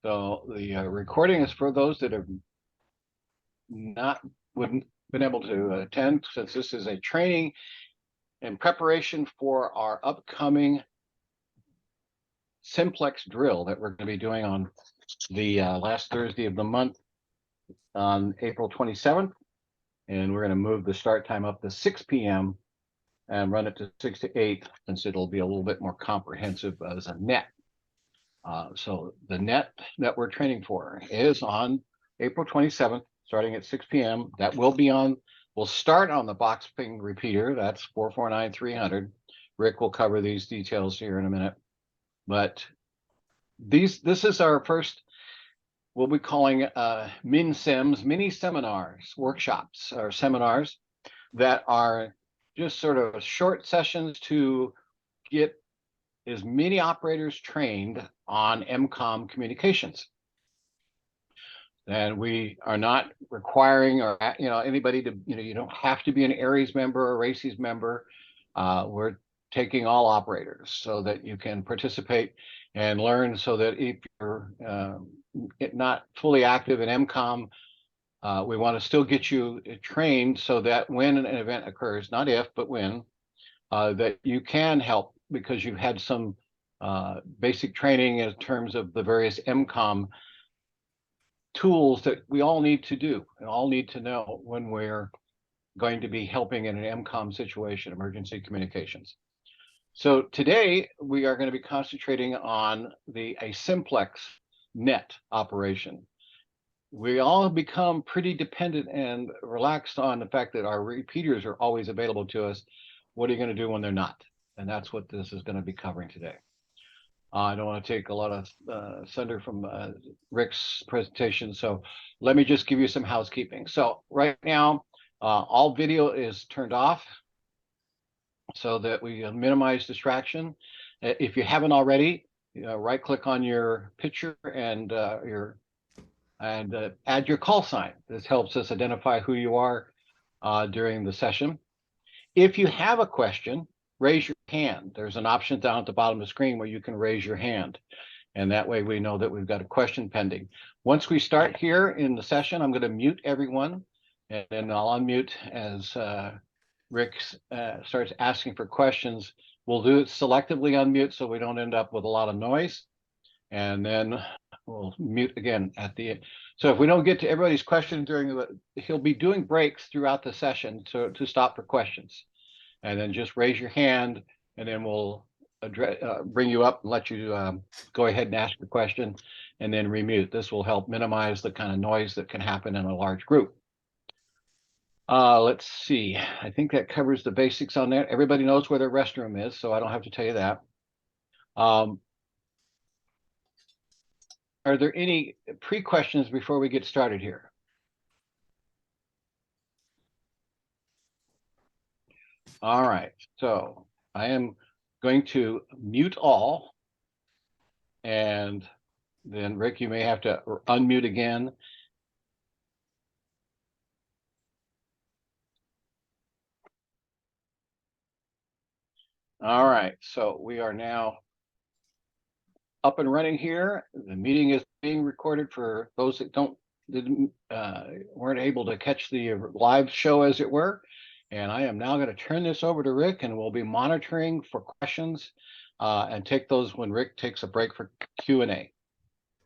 So the recording is for those that have not wouldn't been able to attend, since this is a training in preparation for our upcoming Simplex drill that we're going to be doing on the last Thursday of the month on April 27th. And we're going to move the start time up to 6 p.m. and run it to 6 to 8, since it'll be a little bit more comprehensive as a net. So the net that we're training for is on April 27th, starting at 6 p.m. That will be on, we'll start on the box ping repeater. That's 449-300. Rick will cover these details here in a minute. But this is our first, what we're calling mini seminars, workshops or seminars that are just sort of short sessions to get as many operators trained on MCOM communications. And we are not requiring or anybody to, you don't have to be an Aries member or RACES member. We're taking all operators so that you can participate and learn, so that if you're not fully active in MCOM, we want to still get you trained so that when an event occurs, not if, but when, that you can help, because you've had some basic training in terms of the various MCOM tools that we all need to do and all need to know when we're going to be helping in an MCOM situation, emergency communications. So today we are going to be concentrating on a Simplex net operation. We all have become pretty dependent and relaxed on the fact that our repeaters are always available to us. What are you going to do when they're not? And that's what this is going to be covering today. I don't want to take a lot of thunder from Rick's presentation, so let me just give you some housekeeping. So right now, all video is turned off so that we minimize distraction. If you haven't already, right-click on your picture and add your call sign. This helps us identify who you are during the session. If you have a question, raise your hand. There's an option down at the bottom of the screen where you can raise your hand. And that way we know that we've got a question pending. Once we start here in the session, I'm going to mute everyone, and then I'll unmute as Rick starts asking for questions. We'll do it selectively unmute so we don't end up with a lot of noise. And then we'll mute again at the end. So if we don't get to everybody's question he'll be doing breaks throughout the session to stop for questions. And then just raise your hand, and then we'll bring you up and let you go ahead and ask your question, and then remute. This will help minimize the kind of noise that can happen in a large group. Let's see. I think that covers the basics on that. Everybody knows where their restroom is, so I don't have to tell you that. Are there any pre-questions before we get started here? All right, so I am going to mute all, and then Rick, you may have to unmute again. All right, so we are now up and running here. The meeting is being recorded for those that weren't able to catch the live show, as it were. And I am now going to turn this over to Rick, and we'll be monitoring for questions and take those when Rick takes a break for Q&A.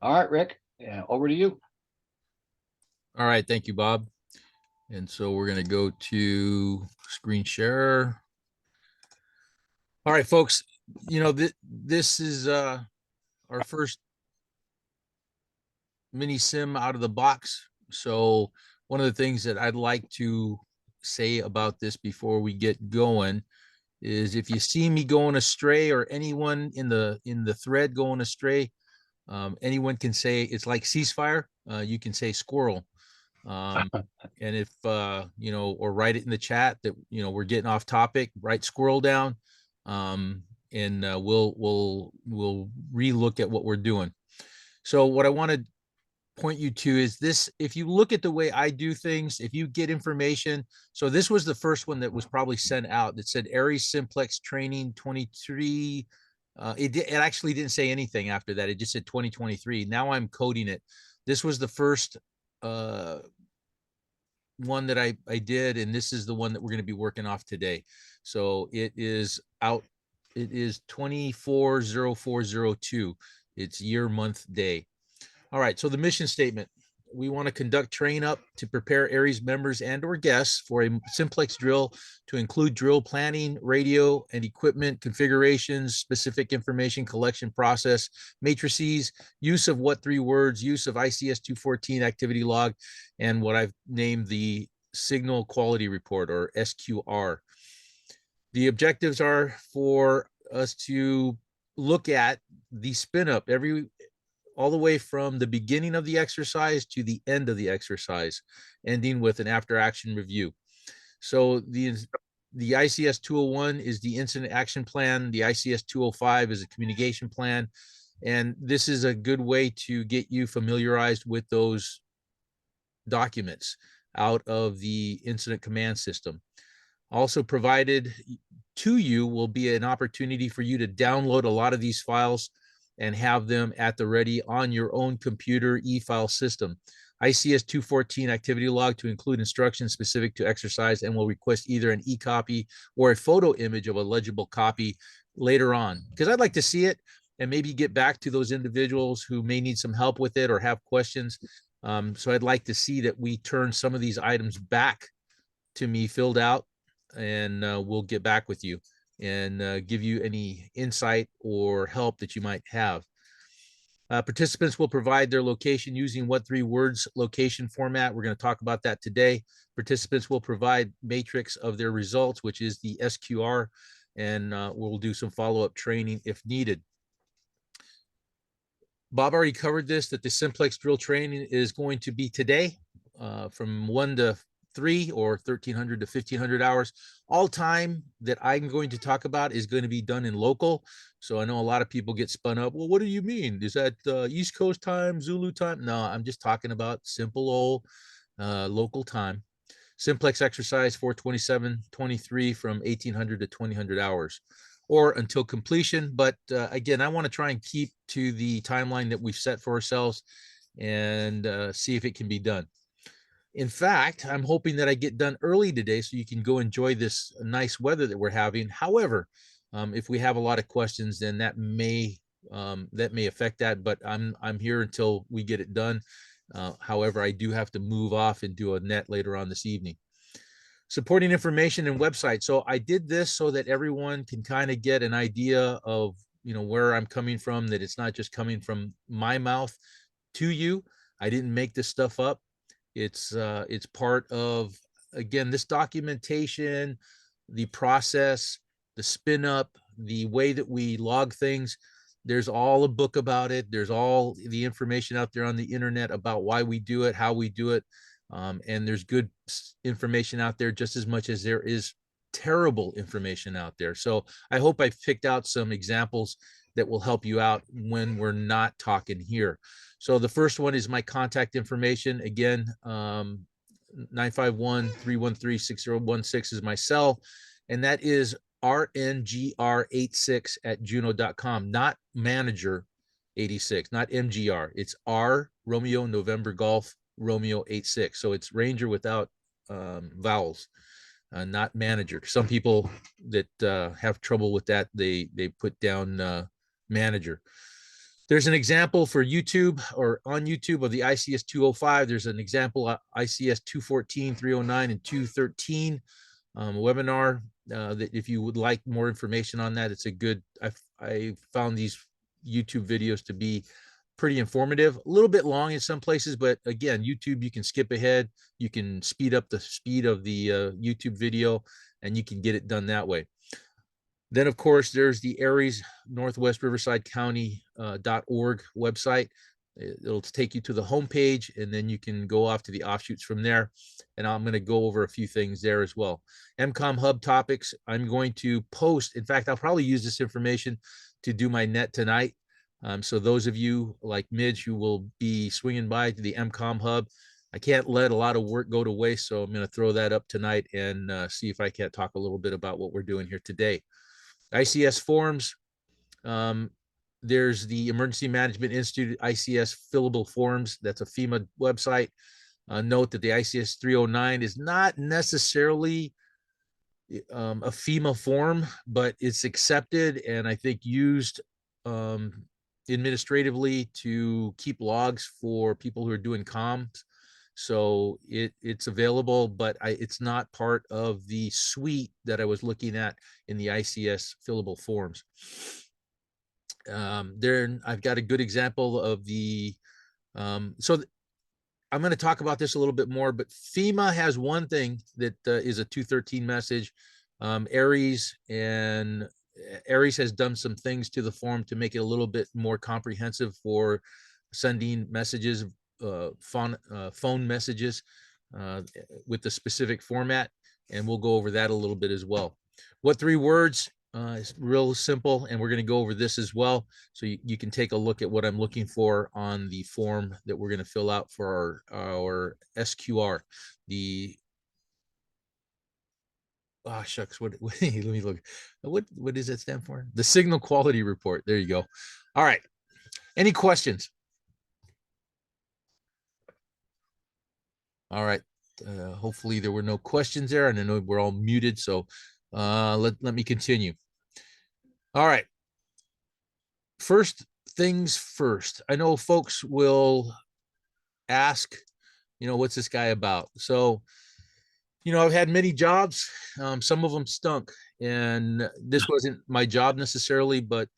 All right, Rick, over to you. All right, thank you, Bob. And so we're going to go to screen share. All right, folks, this is our first mini sim out of the box. So one of the things that I'd like to say about this before we get going is, if you see me going astray, or anyone in the thread going astray, anyone can say it's like ceasefire. You can say squirrel. And if or write it in the chat that we're getting off topic, write squirrel down, and we'll relook at what we're doing. So what I want to point you to is this: if you look at the way I do things, if you get information, so this was the first one that was probably sent out that said Aries Simplex Training 23 It actually didn't say anything after that. It just said 2023. Now I'm coding it. This was the first one that I did, and this is the one that we're going to be working off today. So it is out. It is 240402. It's year, month, day. All right. So the mission statement: we want to conduct train up to prepare Aries members and or guests for a simplex drill to include drill planning, radio and equipment configurations, specific information collection process, matrices, use of what three words, use of ICS 214 activity log, and what I've named the signal quality report, or SQR. The objectives are for us to look at the spin up all the way from the beginning of the exercise to the end of the exercise, ending with an after action review. So the ICS 201 is the incident action plan. The ICS 205 is a communication plan. And this is a good way to get you familiarized with those documents out of the incident command system. Also provided to you will be an opportunity for you to download a lot of these files and have them at the ready on your own computer e-file system. ICS 214 activity log to include instructions specific to exercise, and will request either an e-copy or a photo image of a legible copy later on, because I'd like to see it and maybe get back to those individuals who may need some help with it or have questions. So I'd like to see that we turn some of these items back to me filled out, and we'll get back with you and give you any insight or help that you might have. Participants will provide their location using what three words location format. We're going to talk about that today. Participants will provide matrix of their results, which is the SQR, and we'll do some follow-up training if needed. Bob already covered this, that the simplex drill training is going to be today from 1 to 3 or 1,300 to 1,500 hours. All time that I'm going to talk about is going to be done in local. So I know a lot of people get spun up. Well, what do you mean? Is that East Coast time, Zulu time? No, I'm just talking about simple old local time. Simplex exercise 427.23 from 1,800 to 2,000 hours, or until completion. But again, I want to try and keep to the timeline that we've set for ourselves and see if it can be done. In fact, I'm hoping that I get done early today so you can go enjoy this nice weather that we're having. However, if we have a lot of questions, then that may affect that. But I'm here until we get it done. However, I do have to move off and do a net later on this evening. Supporting information and website. So I did this so that everyone can kind of get an idea of where I'm coming from. That it's not just coming from my mouth to you. I didn't make this stuff up. It's part of, again, this documentation, the process, the spin up, the way that we log things. There's all a book about it. There's all the information out there on the internet about why we do it, how we do it. And there's good information out there just as much as there is terrible information out there. So I hope I've picked out some examples that will help you out when we're not talking here. So the first one is my contact information. Again, 951-313-6016 is my cell, and that is rngr86@juno.com, not manager 86, not MGR. It's R Romeo November Golf Romeo 86. So it's Ranger without vowels, not manager. Some people that have trouble with that, they put down manager. There's an example for YouTube, or on YouTube, of the ICS 205. There's an example ICS 214, 309, and 213 webinar. That if you would like more information on that, it's a good. I found these YouTube videos to be pretty informative. A little bit long in some places, but again, YouTube, you can skip ahead. You can speed up the speed of the YouTube video, and you can get it done that way. Then, of course, there's the Aries Northwest Riverside County.org website. It'll take you to the homepage, and then you can go off to the offshoots from there. And I'm going to go over a few things there as well. MCOM Hub topics, I'm going to post. In fact, I'll probably use this information to do my net tonight. So those of you like Midge who will be swinging by to the MCOM Hub, I can't let a lot of work go to waste. So I'm going to throw that up tonight and see if I can't talk a little bit about what we're doing here today. ICS forums, There's the Emergency Management Institute ICS fillable forms. That's a FEMA website. Note that the ICS 309 is not necessarily a FEMA form, but it's accepted and I think used administratively to keep logs for people who are doing comms. So it's available, but it's not part of the suite that I was looking at in the ICS fillable forms. There, I've got a good example of the, so I'm going to talk about this a little bit more, but FEMA has one thing that is a 213 message. Aries has done some things to the form to make it a little bit more comprehensive for sending messages, phone messages with the specific format. And we'll go over that a little bit as well. What 3 words? It's real simple, and we're going to go over this as well. So you can take a look at what I'm looking for on the form that we're going to fill out for our SQR. Shucks, let me look. What does that stand for? The Signal Quality Report. There you go. All right. Any questions? All right. Hopefully there were no questions there, and I know we're all muted, so let me continue. All right. First things first. I know folks will ask, what's this guy about? So, I've had many jobs. Some of them stunk, and this wasn't my job necessarily, but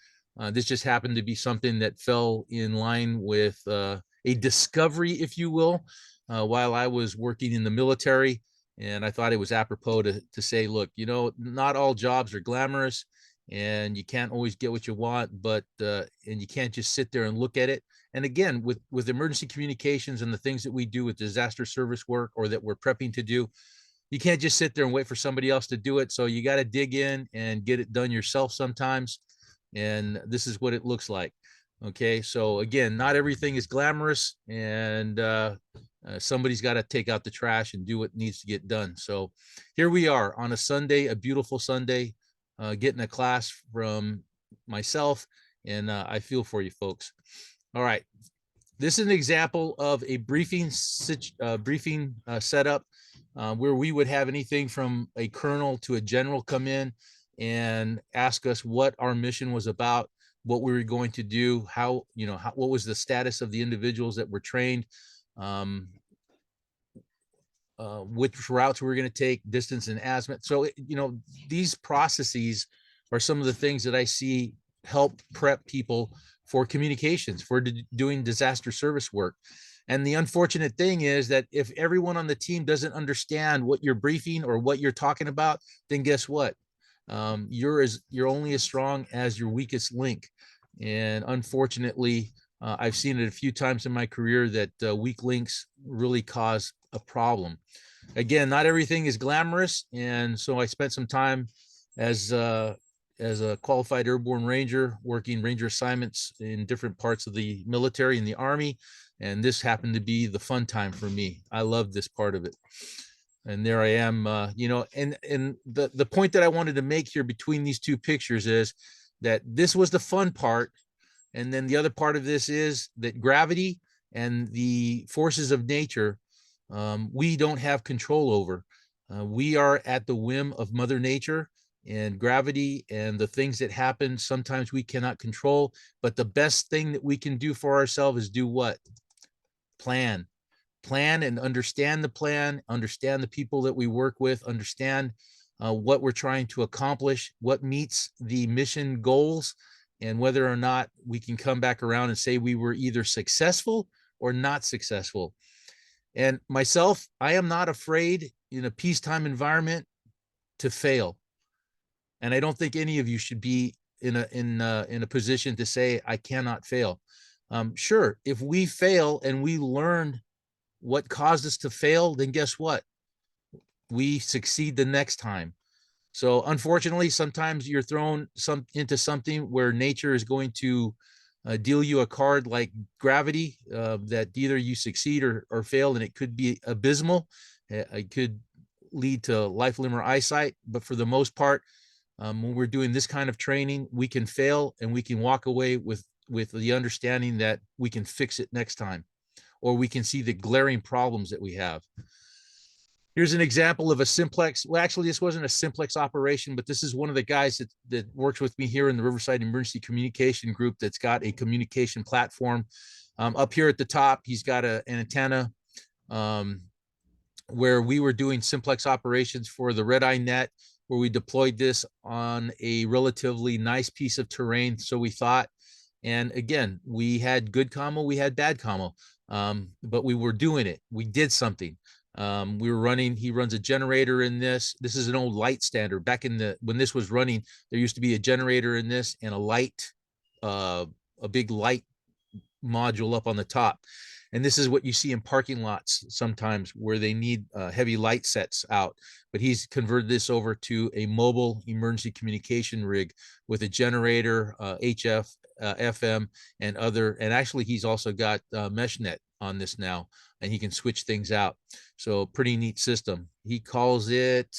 this just happened to be something that fell in line with a discovery, if you will, while I was working in the military. And I thought it was apropos to say, look, not all jobs are glamorous, and you can't always get what you want, but and you can't just sit there and look at it. And again, with emergency communications and the things that we do with disaster service work, or that we're prepping to do, you can't just sit there and wait for somebody else to do it. So you got to dig in and get it done yourself sometimes. And this is what it looks like. Okay. So again, not everything is glamorous, and somebody's got to take out the trash and do what needs to get done. So here we are on a Sunday, a beautiful Sunday, getting a class from myself, and I feel for you folks. All right. This is an example of a briefing setup where we would have anything from a colonel to a general come in and ask us what our mission was about, what we were going to do, what was the status of the individuals that were trained, which routes we were going to take, distance and azimuth. So, these processes are some of the things that I see help prep people for communications, for doing disaster service work. And the unfortunate thing is that if everyone on the team doesn't understand what you're briefing or what you're talking about, then guess what? You're only as strong as your weakest link. And unfortunately, I've seen it a few times in my career that weak links really cause a problem. Again, not everything is glamorous. And so I spent some time as a qualified airborne ranger, working ranger assignments in different parts of the military and the Army. And this happened to be the fun time for me. I love this part of it. And there I am, and the point that I wanted to make here between these two pictures is that this was the fun part. And then the other part of this is that gravity and the forces of nature, we don't have control over. We are at the whim of Mother Nature, and gravity and the things that happen, sometimes we cannot control. But the best thing that we can do for ourselves is do what? Plan and understand the plan, understand the people that we work with, understand what we're trying to accomplish, what meets the mission goals, and whether or not we can come back around and say we were either successful or not successful. And myself, I am not afraid in a peacetime environment to fail. And I don't think any of you should be in a position to say I cannot fail. Sure, if we fail and we learn what caused us to fail, then guess what? We succeed the next time. So unfortunately, sometimes you're thrown into something where nature is going to deal you a card like gravity, that either you succeed or fail, and it could be abysmal. It could lead to life, limb, or eyesight. But for the most part, When we're doing this kind of training, we can fail and we can walk away with the understanding that we can fix it next time, or we can see the glaring problems that we have. Here's an example of a simplex. Well, actually, this wasn't a simplex operation, but this is one of the guys that works with me here in the Riverside Emergency Communication Group that's got a communication platform. Up here at the top, he's got an antenna where we were doing simplex operations for the red eye net, where we deployed this on a relatively nice piece of terrain, so we thought. And again, we had good commo, we had bad commo, but we were doing it. We did something. We were running, he runs a generator in this. This is an old light standard. Back in when this was running, there used to be a generator in this and a light, a big light module up on the top. And this is what you see in parking lots sometimes where they need heavy light sets out. But he's converted this over to a mobile emergency communication rig with a generator, HF, FM, and other. And actually, he's also got MeshNet on this now, and he can switch things out. So pretty neat system. He calls it,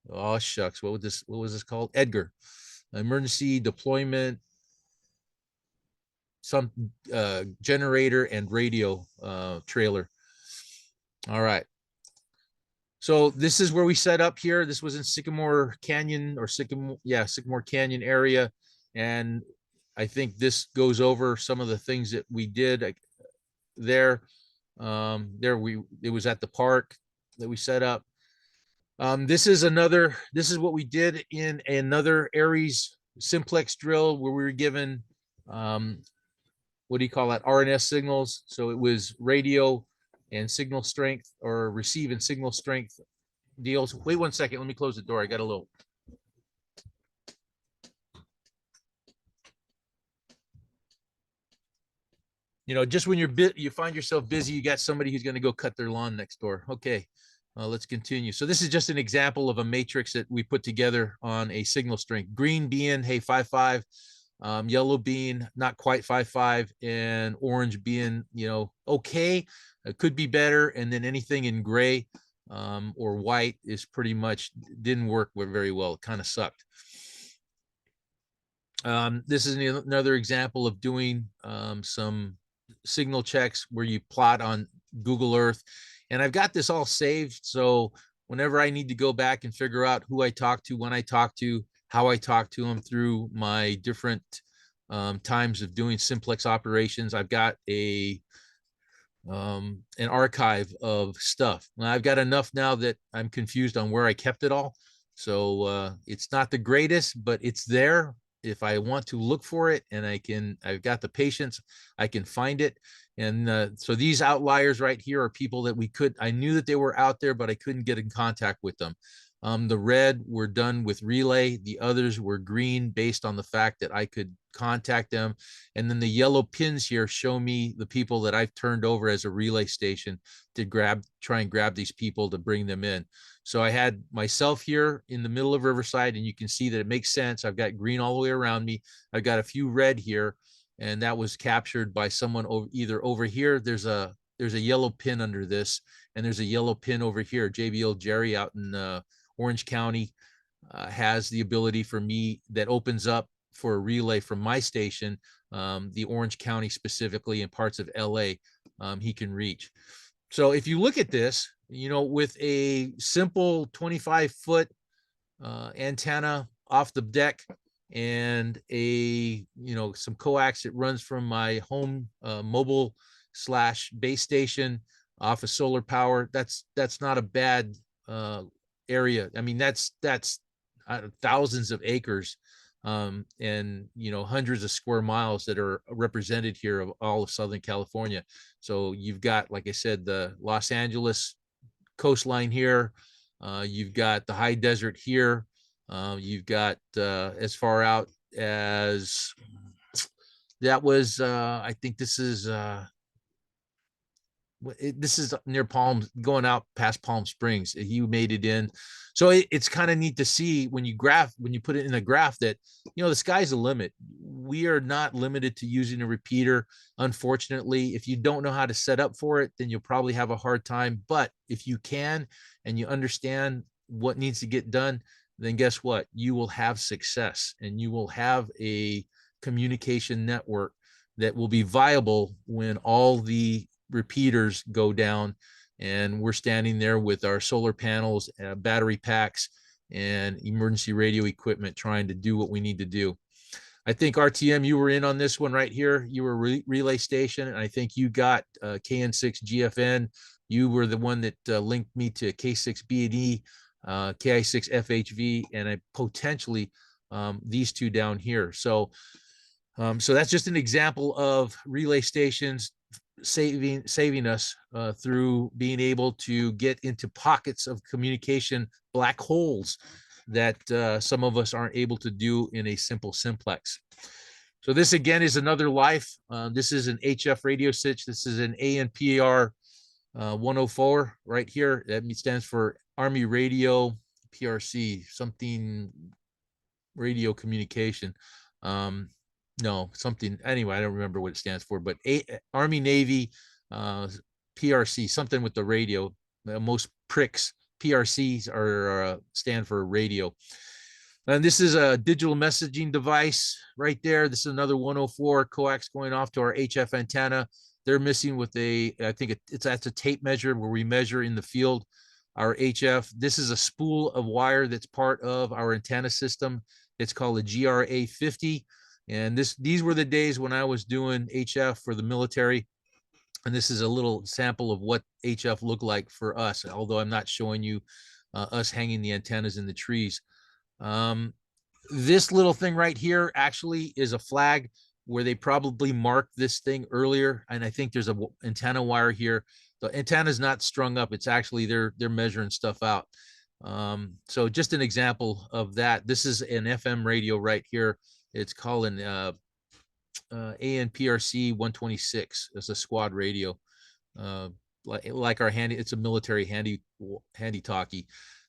oh shucks, what was this called? Edgar, emergency deployment, some generator and radio trailer. All right. So this is where we set up here. This was in Sycamore Canyon or Sycamore Canyon area. And I think this goes over some of the things that we did there. It was at the park that we set up. This is what we did in another Aries simplex drill where we were given what do you call that? RNS signals. So it was radio and signal strength, or receive and signal strength deals. Wait 1 second. Let me close the door. I got a little. Just when you find yourself busy, you got somebody who's going to go cut their lawn next door. Okay. Let's continue. So this is just an example of a matrix that we put together on a signal strength. Green being, hey, 5.5. Yellow being not quite 5.5, and orange being, okay, it could be better. And then anything in gray or white is pretty much didn't work very well. It kind of sucked. This is another example of doing some signal checks where you plot on Google Earth. And I've got this all saved. So whenever I need to go back and figure out who I talked to, when I talked to, how I talk to them through my different times of doing simplex operations, I've got an archive of stuff. Now, I've got enough now that I'm confused on where I kept it all. So it's not the greatest, but it's there. If I want to look for it and I've got the patience, I can find it. And so these outliers right here are people that I knew that they were out there, but I couldn't get in contact with them. The red were done with relay. The others were green based on the fact that I could contact them. And then the yellow pins here show me the people that I've turned over as a relay station to try and grab these people to bring them in. So I had myself here in the middle of Riverside, and you can see that it makes sense. I've got green all the way around me. I've got a few red here, and that was captured by someone either over here. There's a yellow pin under this, and there's a yellow pin over here. JBL Jerry out in Orange County has the ability for me that opens up for a relay from my station, the Orange County specifically, and parts of LA he can reach. So if you look at this, with a simple 25-foot antenna off the deck and some coax that runs from my home mobile / base station off of solar power, that's not a bad area. I mean, that's thousands of acres and hundreds of square miles that are represented here of all of Southern California. So you've got, like I said, the Los Angeles coastline here. You've got the high desert here. You've got as far out as that was I think this is near going out past Palm Springs. He made it in. So it's kind of neat to see when you put it in a graph that, the sky's the limit. We are not limited to using a repeater. Unfortunately, if you don't know how to set up for it, then you'll probably have a hard time. But if you can, and you understand what needs to get done, then guess what? You will have success, and you will have a communication network that will be viable when all the repeaters go down and we're standing there with our solar panels, battery packs, and emergency radio equipment trying to do what we need to do. I think RTM, you were in on this one right here. You were relay station, and I think you got KN6 GFN. You were the one that linked me to K6B&E, KI6 FHV, and I potentially these two down here. So that's just an example of relay stations saving us through being able to get into pockets of communication, black holes that some of us aren't able to do in a simple simplex. So this again is another life. This is an HF radio switch. This is an ANPR 104 right here. That stands for Army Radio PRC, something radio communication. No, something, anyway, I don't remember what it stands for, but Army Navy PRC, something with the radio. Most pricks, PRCs are stand for radio. And this is a digital messaging device right there. This is another 104 coax going off to our HF antenna. They're missing with a, I think that's a tape measure where we measure in the field our HF. This is a spool of wire that's part of our antenna system. It's called a GRA 50. And these were the days when I was doing HF for the military. And this is a little sample of what HF looked like for us, although I'm not showing you us hanging the antennas in the trees. This little thing right here actually is a flag where they probably marked this thing earlier. And I think there's a antenna wire here. The antenna is not strung up. It's actually, they're measuring stuff out. So just an example of that. This is an FM radio right here. It's called an ANPRC 126. It's a squad radio. Like our handy, it's a military handy talkie.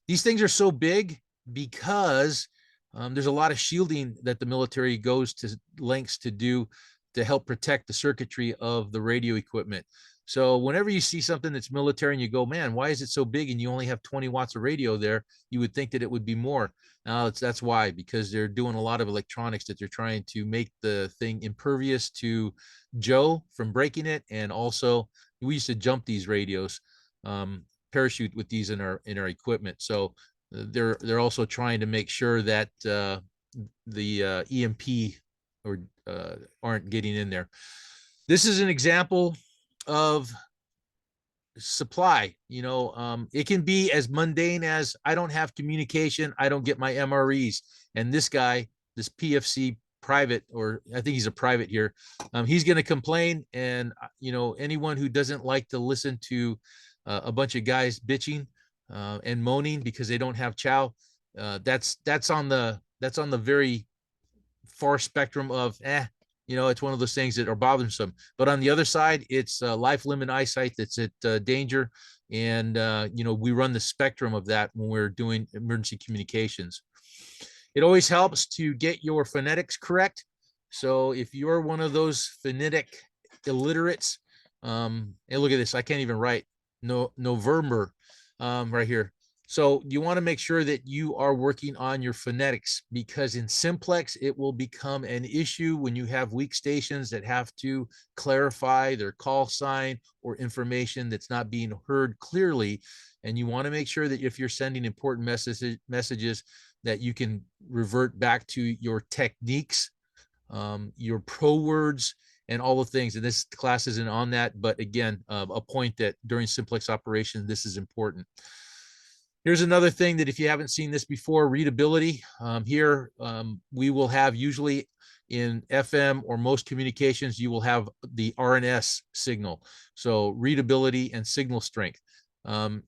These things are so big because there's a lot of shielding that the military goes to lengths to do to help protect the circuitry of the radio equipment. So whenever you see something that's military and you go, man, why is it so big and you only have 20 watts of radio there? You would think that it would be more. Now that's why, because they're doing a lot of electronics that they're trying to make the thing impervious to Joe from breaking it. And also we used to jump these radios, parachute with these in our equipment. So they're also trying to make sure that the EMP or aren't getting in there. This is an example of supply. It can be as mundane as I don't have communication, I don't get my MREs. And this guy, this PFC private, or I think he's a private here, he's going to complain. And anyone who doesn't like to listen to a bunch of guys bitching and moaning because they don't have chow, that's on the very far spectrum of it's one of those things that are bothersome. But on the other side, it's life, limb, and eyesight that's at danger. And, we run the spectrum of that when we're doing emergency communications. It always helps to get your phonetics correct. So if you're one of those phonetic illiterates, and look at this, I can't even write November right here. So you want to make sure that you are working on your phonetics, because in simplex, it will become an issue when you have weak stations that have to clarify their call sign or information that's not being heard clearly. And you want to make sure that if you're sending important messages that you can revert back to your techniques, your pro words, and all the things. And this class isn't on that, but again, a point that during simplex operation, this is important. Here's another thing that if you haven't seen this before, readability. Here, we will have usually in FM or most communications, you will have the RNS signal. So readability and signal strength.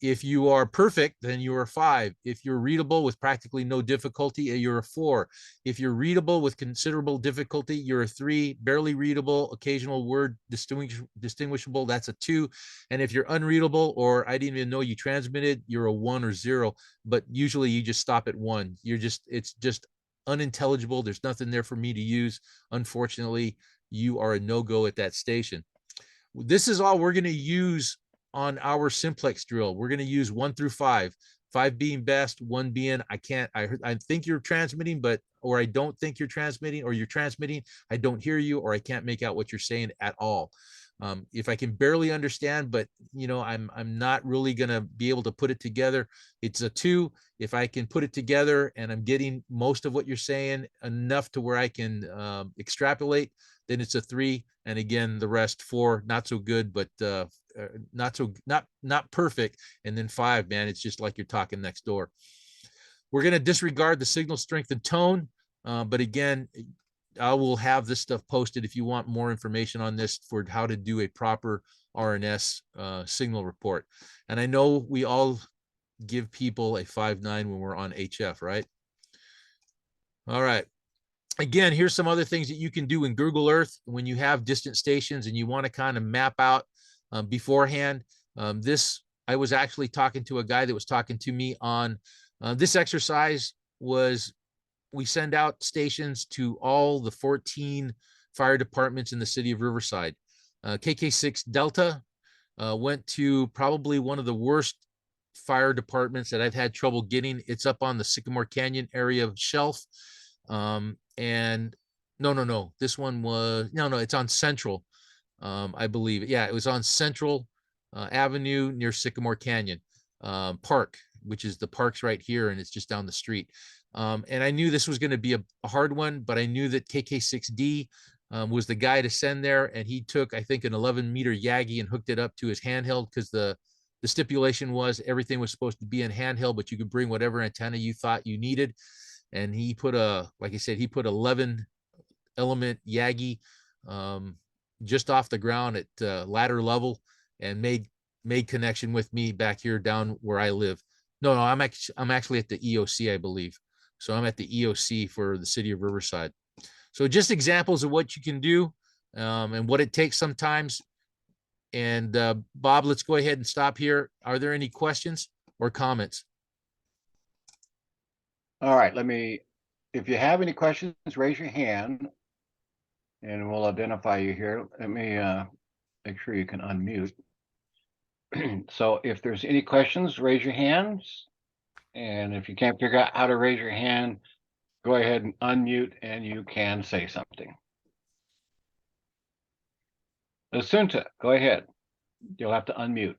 If you are perfect, then you're a 5. If you're readable with practically no difficulty, you're a 4. If you're readable with considerable difficulty, you're a 3. Barely readable, occasional word distinguishable, that's a 2. And if you're unreadable, or I didn't even know you transmitted, you're a 1 or 0. But usually you just stop at 1. It's just unintelligible. There's nothing there for me to use. Unfortunately, you are a no-go at that station. This is all we're going to use on our simplex drill. We're going to use 1 through 5. 5 being best, 1 being I think you're transmitting, but or I don't think you're transmitting, or you're transmitting, I don't hear you, or I can't make out what you're saying at all. If I can barely understand, but I'm not really gonna be able to put it together, it's a 2. If I can put it together and I'm getting most of what you're saying enough to where I can extrapolate, then it's a 3. And again, the rest 4, not so good, but not perfect. And then 5, man, it's just like you're talking next door. We're going to disregard the signal strength and tone. But again, I will have this stuff posted if you want more information on this for how to do a proper RNS signal report. And I know we all give people a 5.9 when we're on HF, right? All right. Again, here's some other things that you can do in Google Earth when you have distant stations and you want to kind of map out beforehand. I was actually talking to a guy that was talking to me on this exercise. We send out stations to all the 14 fire departments in the city of Riverside. KK6 Delta went to probably one of the worst fire departments that I've had trouble getting. It's up on the Sycamore Canyon area of Shelf. And no, this one was, no, it's on Central, I believe. Yeah, it was on Central Avenue near Sycamore Canyon Park, which is the park's right here, and it's just down the street. And I knew this was going to be a hard one, but I knew that KK6D was the guy to send there, and he took, I think, an 11-meter Yagi and hooked it up to his handheld, because the stipulation was everything was supposed to be in handheld, but you could bring whatever antenna you thought you needed. And he put like I said, he put 11 element Yagi just off the ground at ladder level, and made connection with me back here down where I live. No, I'm actually at the EOC, I believe. So I'm at the EOC for the city of Riverside. So just examples of what you can do and what it takes sometimes. And Bob, let's go ahead and stop here. Are there any questions or comments? All right, if you have any questions, raise your hand and we'll identify you here. Let me make sure you can unmute. So if there's any questions, raise your hands. And if you can't figure out how to raise your hand, go ahead and unmute and you can say something. Asunta, go ahead. You'll have to unmute.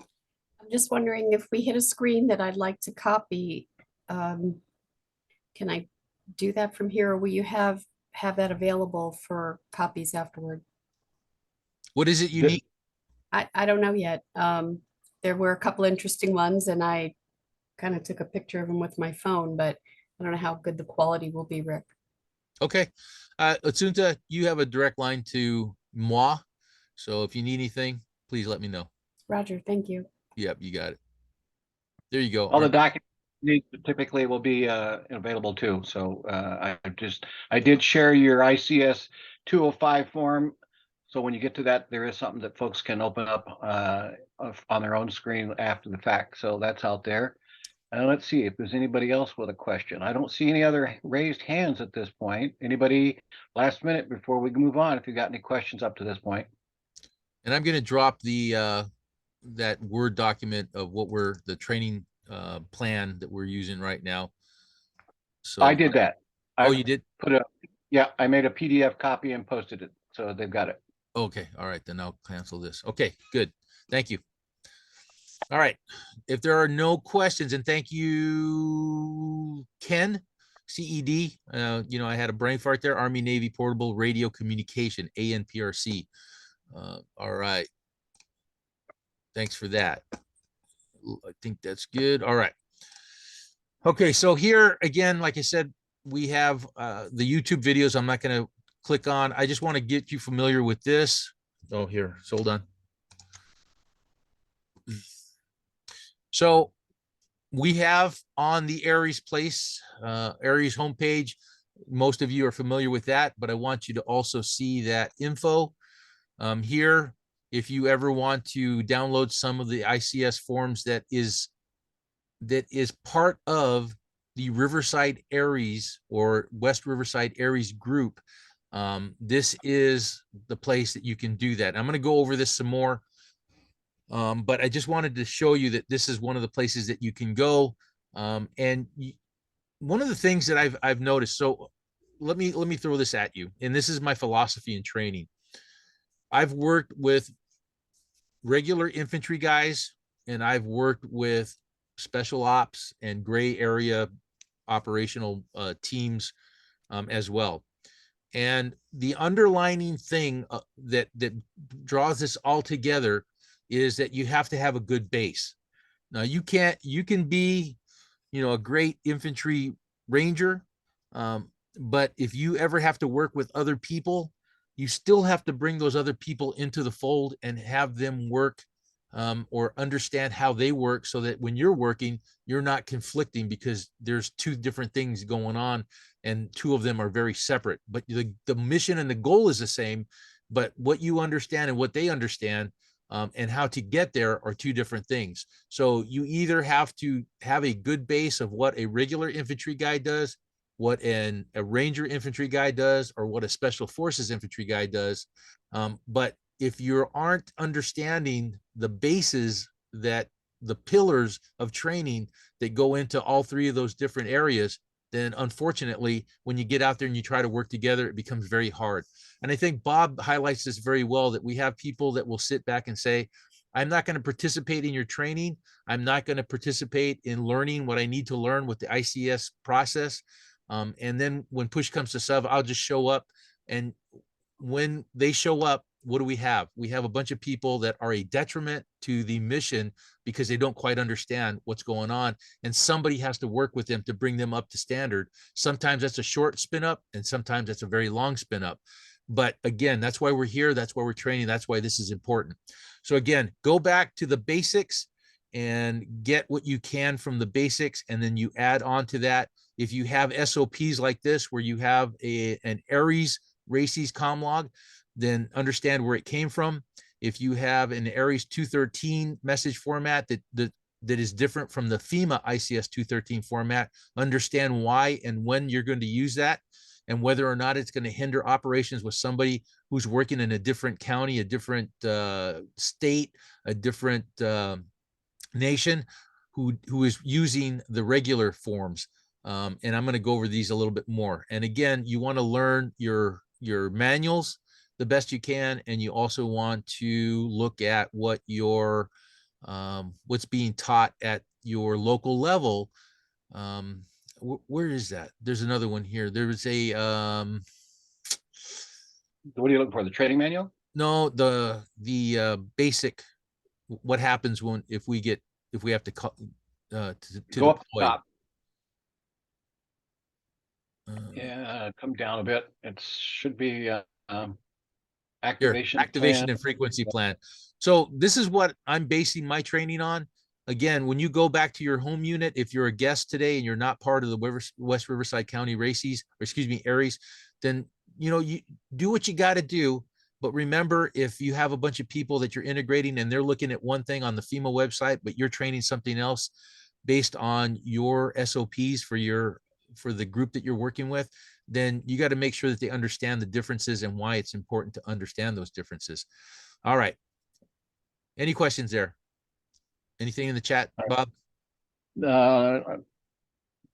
I'm just wondering if we hit a screen that I'd like to copy, can I do that from here, or will you have that available for copies afterward? What is it you need? I don't know yet. There were a couple interesting ones, and I kind of took a picture of them with my phone, but I don't know how good the quality will be, Rick. Okay. Atsunta, you have a direct line to moi. So if you need anything, please let me know. Roger, thank you. Yep, you got it. There you go. All the documents typically will be available too. So I did share your ICS 205 form. So when you get to that, there is something that folks can open up on their own screen after the fact. So that's out there. Let's see if there's anybody else with a question. I don't see any other raised hands at this point. Anybody last minute before we move on, if you got any questions up to this point? And I'm going to drop the that Word document of what the training plan that we're using right now. So I did that. You did? I made a PDF copy and posted it. So they've got it. Okay. All right. Then I'll cancel this. Okay, good. Thank you. All right. If there are no questions, and thank you, Ken, CED. I had a brain fart there. Army Navy Portable Radio Communication, ANPRC. All right. Thanks for that. I think that's good. All right. Okay. So here again, like I said, we have the YouTube videos. I'm not going to click on. I just want to get you familiar with this. Oh, here. So hold on. So we have on the Aries Place, Aries homepage, most of you are familiar with that, but I want you to also see that info here. If you ever want to download some of the ICS forms that is part of the Riverside Aries or West Riverside Aries group, this is the place that you can do that. I'm going to go over this some more. But I just wanted to show you that this is one of the places that you can go. One of the things that I've noticed, so let me throw this at you, and this is my philosophy in training. I've worked with regular infantry guys, and I've worked with special ops and gray area operational teams as well. And the underlining thing that draws this all together is that you have to have a good base. Now you can be, a great infantry ranger, but if you ever have to work with other people, you still have to bring those other people into the fold and have them work, or understand how they work, so that when you're working, you're not conflicting, because there's two different things going on and two of them are very separate, but the mission and the goal is the same, but what you understand and what they understand, and how to get there are two different things. So you either have to have a good base of what a regular infantry guy does, what a ranger infantry guy does, or what a special forces infantry guy does. But if you aren't understanding the bases, that the pillars of training that go into all three of those different areas, then unfortunately, when you get out there and you try to work together, it becomes very hard. And I think Bob highlights this very well, that we have people that will sit back and say, I'm not going to participate in your training. I'm not going to participate in learning what I need to learn with the ICS process. And then when push comes to shove, I'll just show up. And when they show up, what do we have? We have a bunch of people that are a detriment to the mission because they don't quite understand what's going on. And somebody has to work with them to bring them up to standard. Sometimes that's a short spin up, and sometimes that's a very long spin up. But again, that's why we're here. That's why we're training. That's why this is important. So again, go back to the basics and get what you can from the basics. And then you add on to that. If you have SOPs like this, where you have an Aries RACES comm log, then understand where it came from. If you have an Aries 213 message format that is different from the FEMA ICS 213 format, understand why and when you're going to use that, and whether or not it's going to hinder operations with somebody who's working in a different county, a different state, a different nation, who is using the regular forms. And I'm going to go over these a little bit more. And again, you want to learn your manuals the best you can, and you also want to look at what your what's being taught at your local level. Where is that? There's another one here. There was a What are you looking for? The training manual? no, the basic, what happens if we have to call to Go up the deploy. top. Yeah, come down a bit. It should be activation Activation plan. and frequency plan. So this is what I'm basing my training on. Again, when you go back to your home unit, if you're a guest today and you're not part of the West Riverside County RACES, or excuse me, Aries, then you do what you got to do. But remember, if you have a bunch of people that you're integrating and they're looking at one thing on the FEMA website, but you're training something else based on your SOPs for the group that you're working with, then you got to make sure that they understand the differences and why it's important to understand those differences. All right. Any questions there? Anything in the chat, Bob?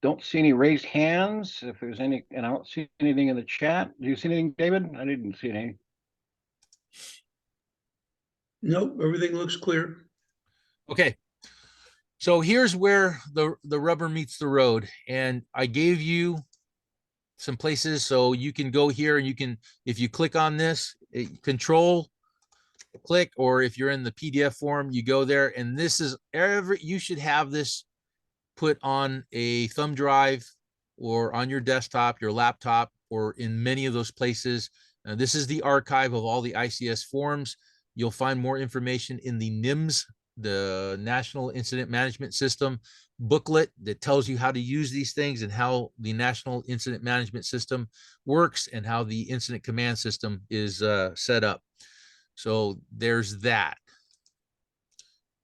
Don't see any raised hands. If there's any, and I don't see anything in the chat. Do you see anything, David? I didn't see any. Nope, everything looks clear. Okay. So here's where the rubber meets the road. And I gave you some places so you can go here, and you can, if you click on this, control click, or if you're in the PDF form, you go there, and this is you should have this put on a thumb drive or on your desktop, your laptop, or in many of those places. This is the archive of all the ICS forms. You'll find more information in the NIMS, the National Incident Management System booklet, that tells you how to use these things and how the National Incident Management System works and how the incident command system is set up. So there's that.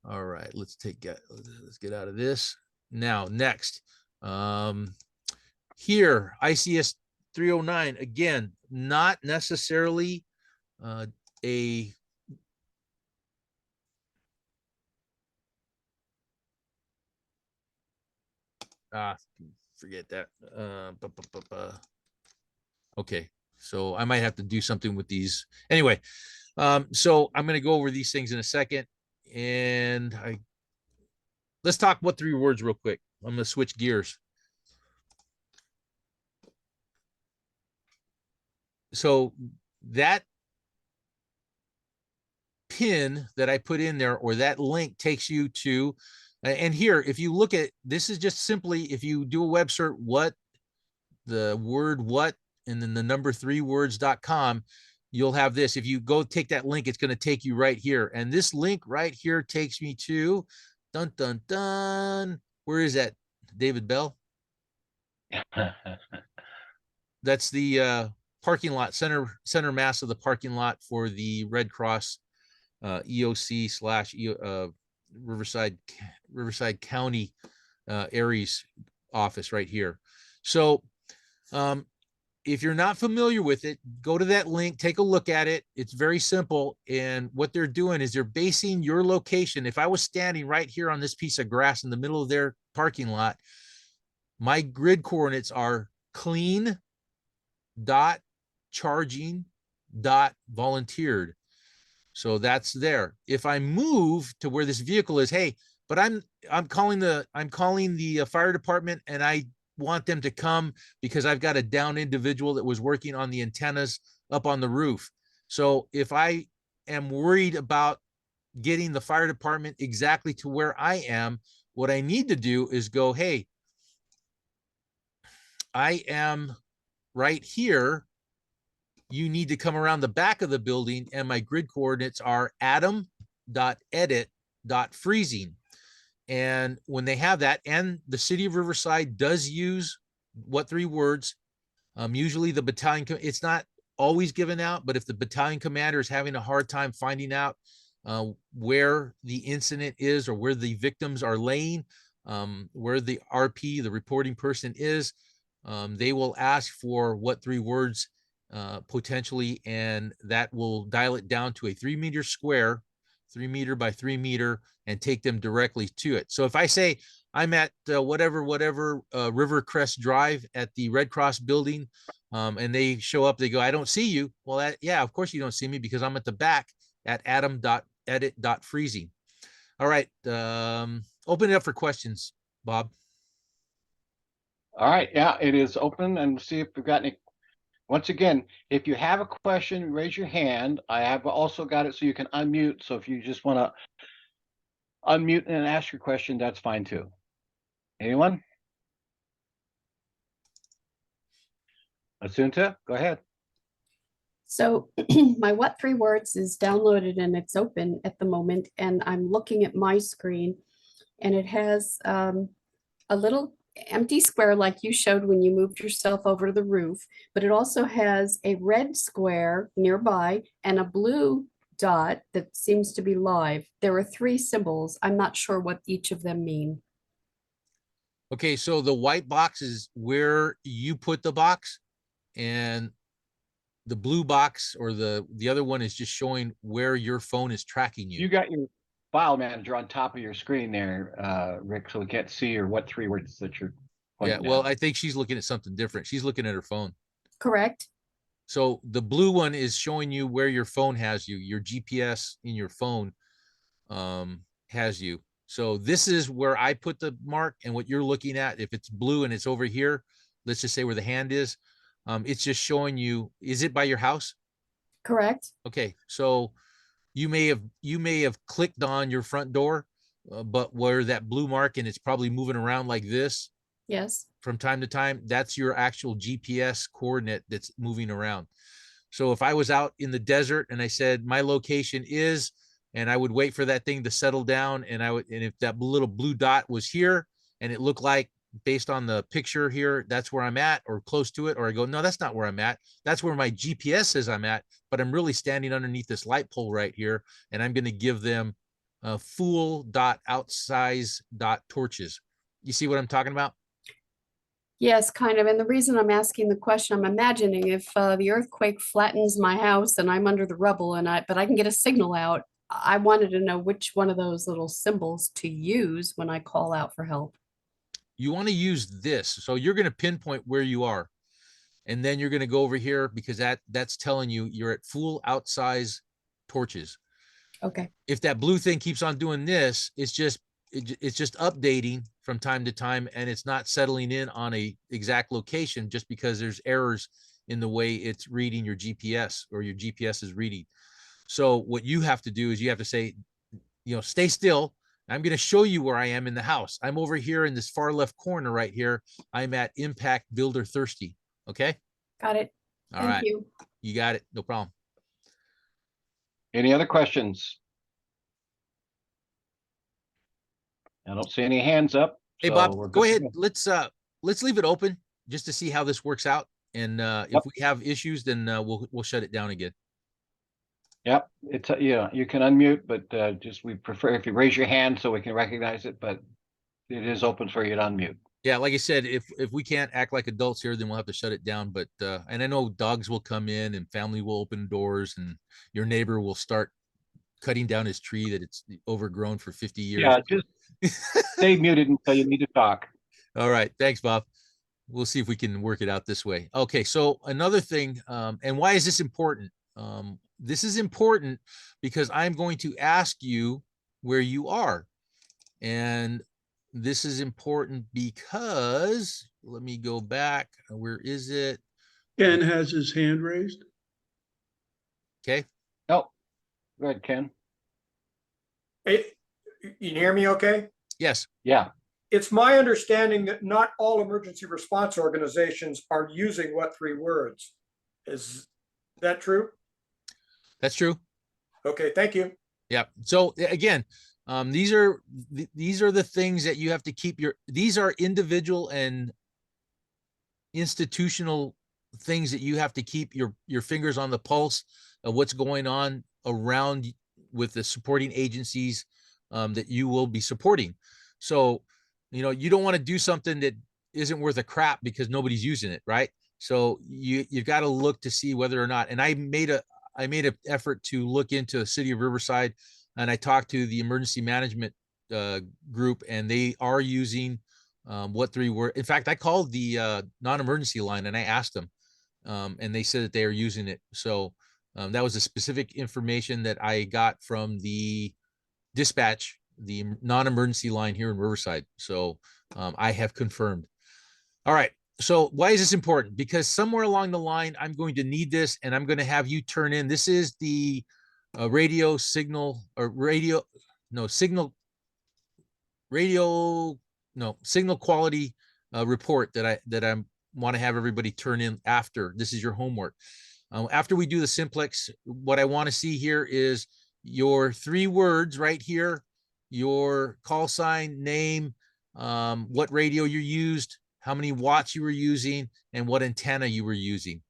All right, let's get out of this. Now, next, here, ICS 309, again, not necessarily a Forget that. Okay, so I might have to do something with these. Anyway, so I'm going to go over these things in a second, and let's talk what 3 words real quick. I'm going to switch gears. So that pin that I put in there, or that link, takes you to, and here, if you look at, this is just simply, if you do a web search, what, the word what, and then the number 3words.com, you'll have this. If you go take that link, it's going to take you right here. And this link right here takes me to, dun, dun, dun. Where is that, David Bell? That's the parking lot, center mass of the parking lot for the Red Cross EOC / Riverside County Aries office right here. So if you're not familiar with it, go to that link, take a look at it. It's very simple. And what they're doing is they're basing your location. If I was standing right here on this piece of grass in the middle of their parking lot, my grid coordinates are clean dot charging dot volunteered. So that's there. If I move to where this vehicle is, hey, but I'm calling the fire department, and I want them to come because I've got a down individual that was working on the antennas up on the roof. So if I am worried about getting the fire department exactly to where I am, what I need to do is go, hey, I am right here. You need to come around the back of the building, and my grid coordinates are adam.edit.freezing. And when they have that, and the city of Riverside does use what 3 words, usually the battalion, it's not always given out, but if the battalion commander is having a hard time finding out where the incident is, or where the victims are laying, where the RP, the reporting person, is, they will ask for what 3 words potentially, and that will dial it down to a 3 meter square, 3 meter by 3 meter, and take them directly to it. So if I say I'm at whatever Rivercrest Drive at the Red Cross building, and they show up, they go, I don't see you. Well, yeah, of course you don't see me, because I'm at the back at adam.edit.freezing. All right, open it up for questions, Bob. All right, yeah, it is open, and see if we've got any. Once again, if you have a question, raise your hand. I have also got it so you can unmute. So if you just want to unmute and ask your question, that's fine too. Anyone? Asunta, go ahead. So my what 3 words is downloaded and it's open at the moment, and I'm looking at my screen, and it has a little empty square like you showed when you moved yourself over to the roof, but it also has a red square nearby and a blue dot that seems to be live. There are 3 symbols. I'm not sure what each of them mean. Okay, so the white box is where you put the box, and the blue box, or the other one, is just showing where your phone is tracking you. You got your file manager on top of your screen there, Rick, so we can't see or what 3 words that you're pointing Well, at. I think she's looking at something different. She's looking at her phone. Correct? So the blue one is showing you where your phone has you. Your GPS in your phone has you. So this is where I put the mark, and what you're looking at, if it's blue and it's over here, let's just say where the hand is, it's just showing you, is it by your house? Correct. Okay, so you may have clicked on your front door, but where that blue mark, and it's probably moving around like this Yes. from time to time, that's your actual GPS coordinate that's moving around. So if I was out in the desert and I said my location is, and I would wait for that thing to settle down, and if that little blue dot was here and it looked like, based on the picture here, that's where I'm at or close to it, or I go, no, that's not where I'm at. That's where my GPS says I'm at, but I'm really standing underneath this light pole right here, and I'm going to give them full dot outsize dot torches. You see what I'm talking about? Yes, kind of. And the reason I'm asking the question, I'm imagining if the earthquake flattens my house and I'm under the rubble, but I can get a signal out. I wanted to know which one of those little symbols to use when I call out for help. you want to use this. So you're going to pinpoint where you are. And then you're going to go over here because that's telling you you're at full outsize torches. Okay, If that blue thing keeps on doing this, it's just updating from time to time, and it's not settling in on a exact location just because there's errors in the way it's reading your GPS or your GPS is reading. So what you have to do is you have to say, stay still. I'm going to show you where I am in the house. I'm over here in this far left corner right here. I'm at Impact Builder Thirsty. Okay. got it. All Thank right. you. You got it. No problem. Any other questions? I don't see any hands up. Hey, so Bob, we're go good to ahead. Let's leave it open just to see how this works out. And if Yep. we have issues, then we'll shut it down again. Yep, it's, you can unmute, but just we prefer if you raise your hand so we can recognize it, but it is open for you to unmute. Yeah, like I said, if we can't act like adults here, then we'll have to shut it down. But and I know dogs will come in and family will open doors and your neighbor will start cutting down his tree that it's overgrown for 50 years. Yeah, just stay muted until you need to talk. All right. Thanks, Bob. We'll see if we can work it out this way. Okay. So another thing, and why is this important? This is important because I'm going to ask you where you are. And this is important because, let me go back. Where is it? Ken has his hand raised. Okay. Oh, go ahead, Ken. Hey, you can hear me okay? Yes. Yeah, It's my understanding that not all emergency response organizations are using what three words. Is that true? That's true. Okay, thank you. Yeah. So again, these are the things that you have to keep these are individual and institutional things that you have to keep your fingers on the pulse of what's going on around with the supporting agencies that you will be supporting. So, you don't want to do something that isn't worth a crap because nobody's using it, right? So you've got to look to see whether or not, and I made an effort to look into the city of Riverside, and I talked to the emergency management group, and they are using what three were. In fact, I called the non-emergency line and I asked them, and they said that they are using it. So that was a specific information that I got from the dispatch, the non-emergency line here in Riverside. So I have confirmed. All right. So why is this important? Because somewhere along the line, I'm going to need this, and I'm going to have you turn in. This is the signal quality report that I want to have everybody turn in after. This is your homework. After we do the Simplex, what I want to see here is your three words right here, your call sign, name, what radio you used, how many watts you were using, and what antenna you were using.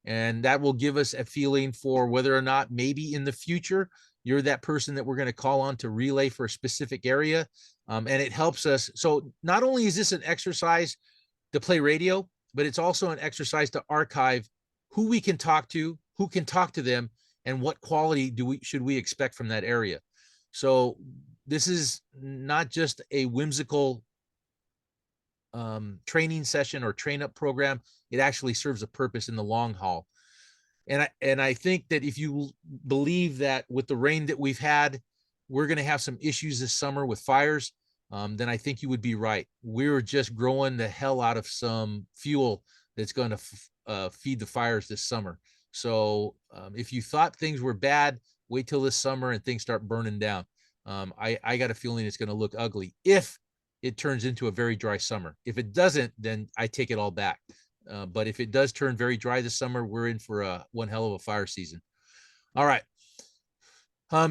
And that will give us a feeling for whether or not maybe in the future you're that person that we're going to call on to relay for a specific area. And it helps us. So not only is this an exercise to play radio, but it's also an exercise to archive who we can talk to, who can talk to them, and what quality should we expect from that area. So this is not just a whimsical training session or train up program. It actually serves a purpose in the long haul. And I think that if you believe that with the rain that we've had, we're going to have some issues this summer with fires, then I think you would be right. We're just growing the hell out of some fuel that's going to feed the fires this summer. So if you thought things were bad, wait till this summer and things start burning down. I got a feeling it's going to look ugly if it turns into a very dry summer. If it doesn't, then I take it all back. But if it does turn very dry this summer, we're in for one hell of a fire season. All right.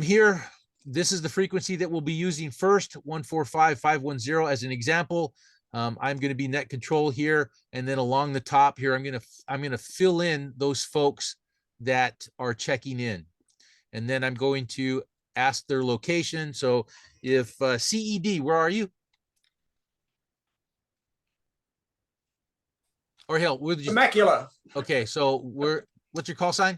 Here, this is the frequency that we'll be using first, 145.510 as an example. I'm going to be net control here, and then along the top here, I'm going to fill in those folks that are checking in, and then I'm going to ask their location. So if CED, where are you? Or hell, where did you? Temecula, Okay, so what's your call sign?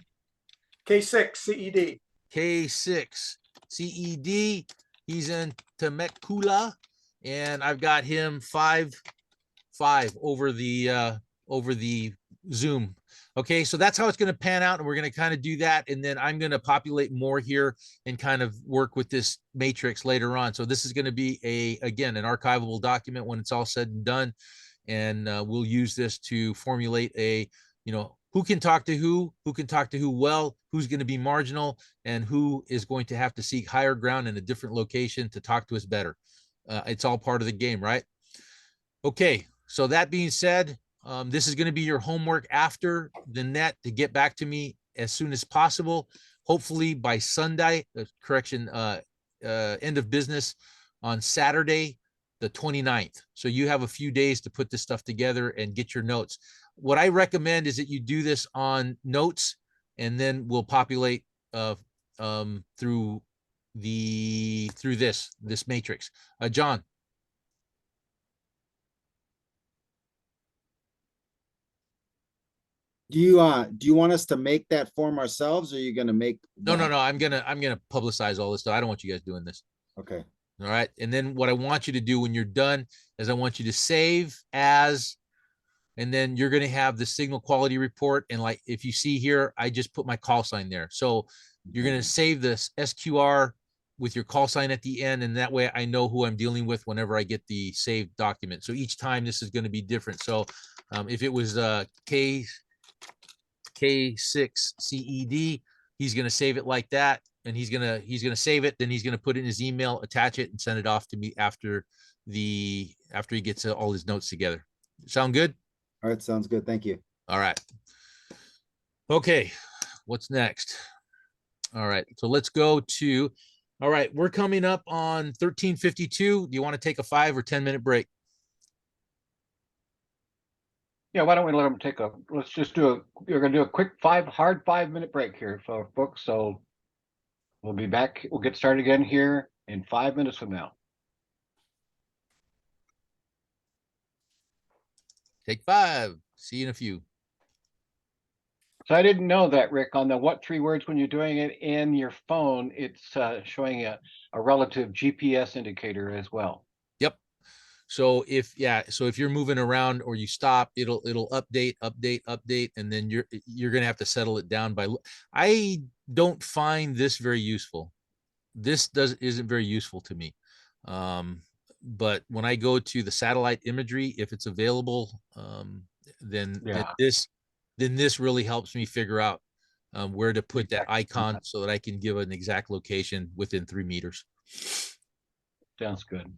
K6 CED. K6 CED. He's in Temecula, and I've got him 5 5 over the Zoom. Okay, so that's how it's going to pan out, and we're going to kind of do that, and then I'm going to populate more here and kind of work with this matrix later on. So this is going to be again an archivable document when it's all said and done, and we'll use this to formulate who can talk to who can talk to who well, who's going to be marginal, and who is going to have to seek higher ground in a different location to talk to us better. It's all part of the game, right? Okay, so that being said, this is going to be your homework after the net to get back to me as soon as possible. Hopefully by Sunday, end of business on Saturday, the 29th. So you have a few days to put this stuff together and get your notes. What I recommend is that you do this on notes, and then we'll populate through this matrix. John. Do you want us to make that form ourselves, or are you gonna make No. one? I'm gonna publicize all this stuff. I don't want you guys doing this. Okay. All right. And then what I want you to do when you're done is I want you to save as, and then you're going to have the signal quality report. And like, if you see here, I just put my call sign there. So you're going to save this SQR with your call sign at the end. And that way I know who I'm dealing with whenever I get the saved document. So each time this is going to be different. So if it was K6CED, he's going to save it like that. And he's gonna save it. Then he's gonna put it in his email, attach it, and send it off to me after he gets all his notes together. Sound good? All right, sounds good. Thank you. All right. Okay, what's next? All right, so let's go to. All right, we're coming up on 1352. Do you want to take a 5 or 10 minute break? Yeah, why don't we let them let's just you're gonna do a quick 5-minute break here for folks. So we'll be back. We'll get started again here in 5 minutes from now. Take 5. See you in a few. So I didn't know that, Rick, on the what 3 words, when you're doing it in your phone, it's showing a relative GPS indicator as well. Yep. So if you're moving around or you stop, it'll update, and then you're gonna have to settle it down by. I don't find this very useful. This isn't very useful to me. But when I go to the satellite imagery, if it's available, then this really helps me figure out where to put that icon so that I can give an exact location within 3 meters. Sounds good.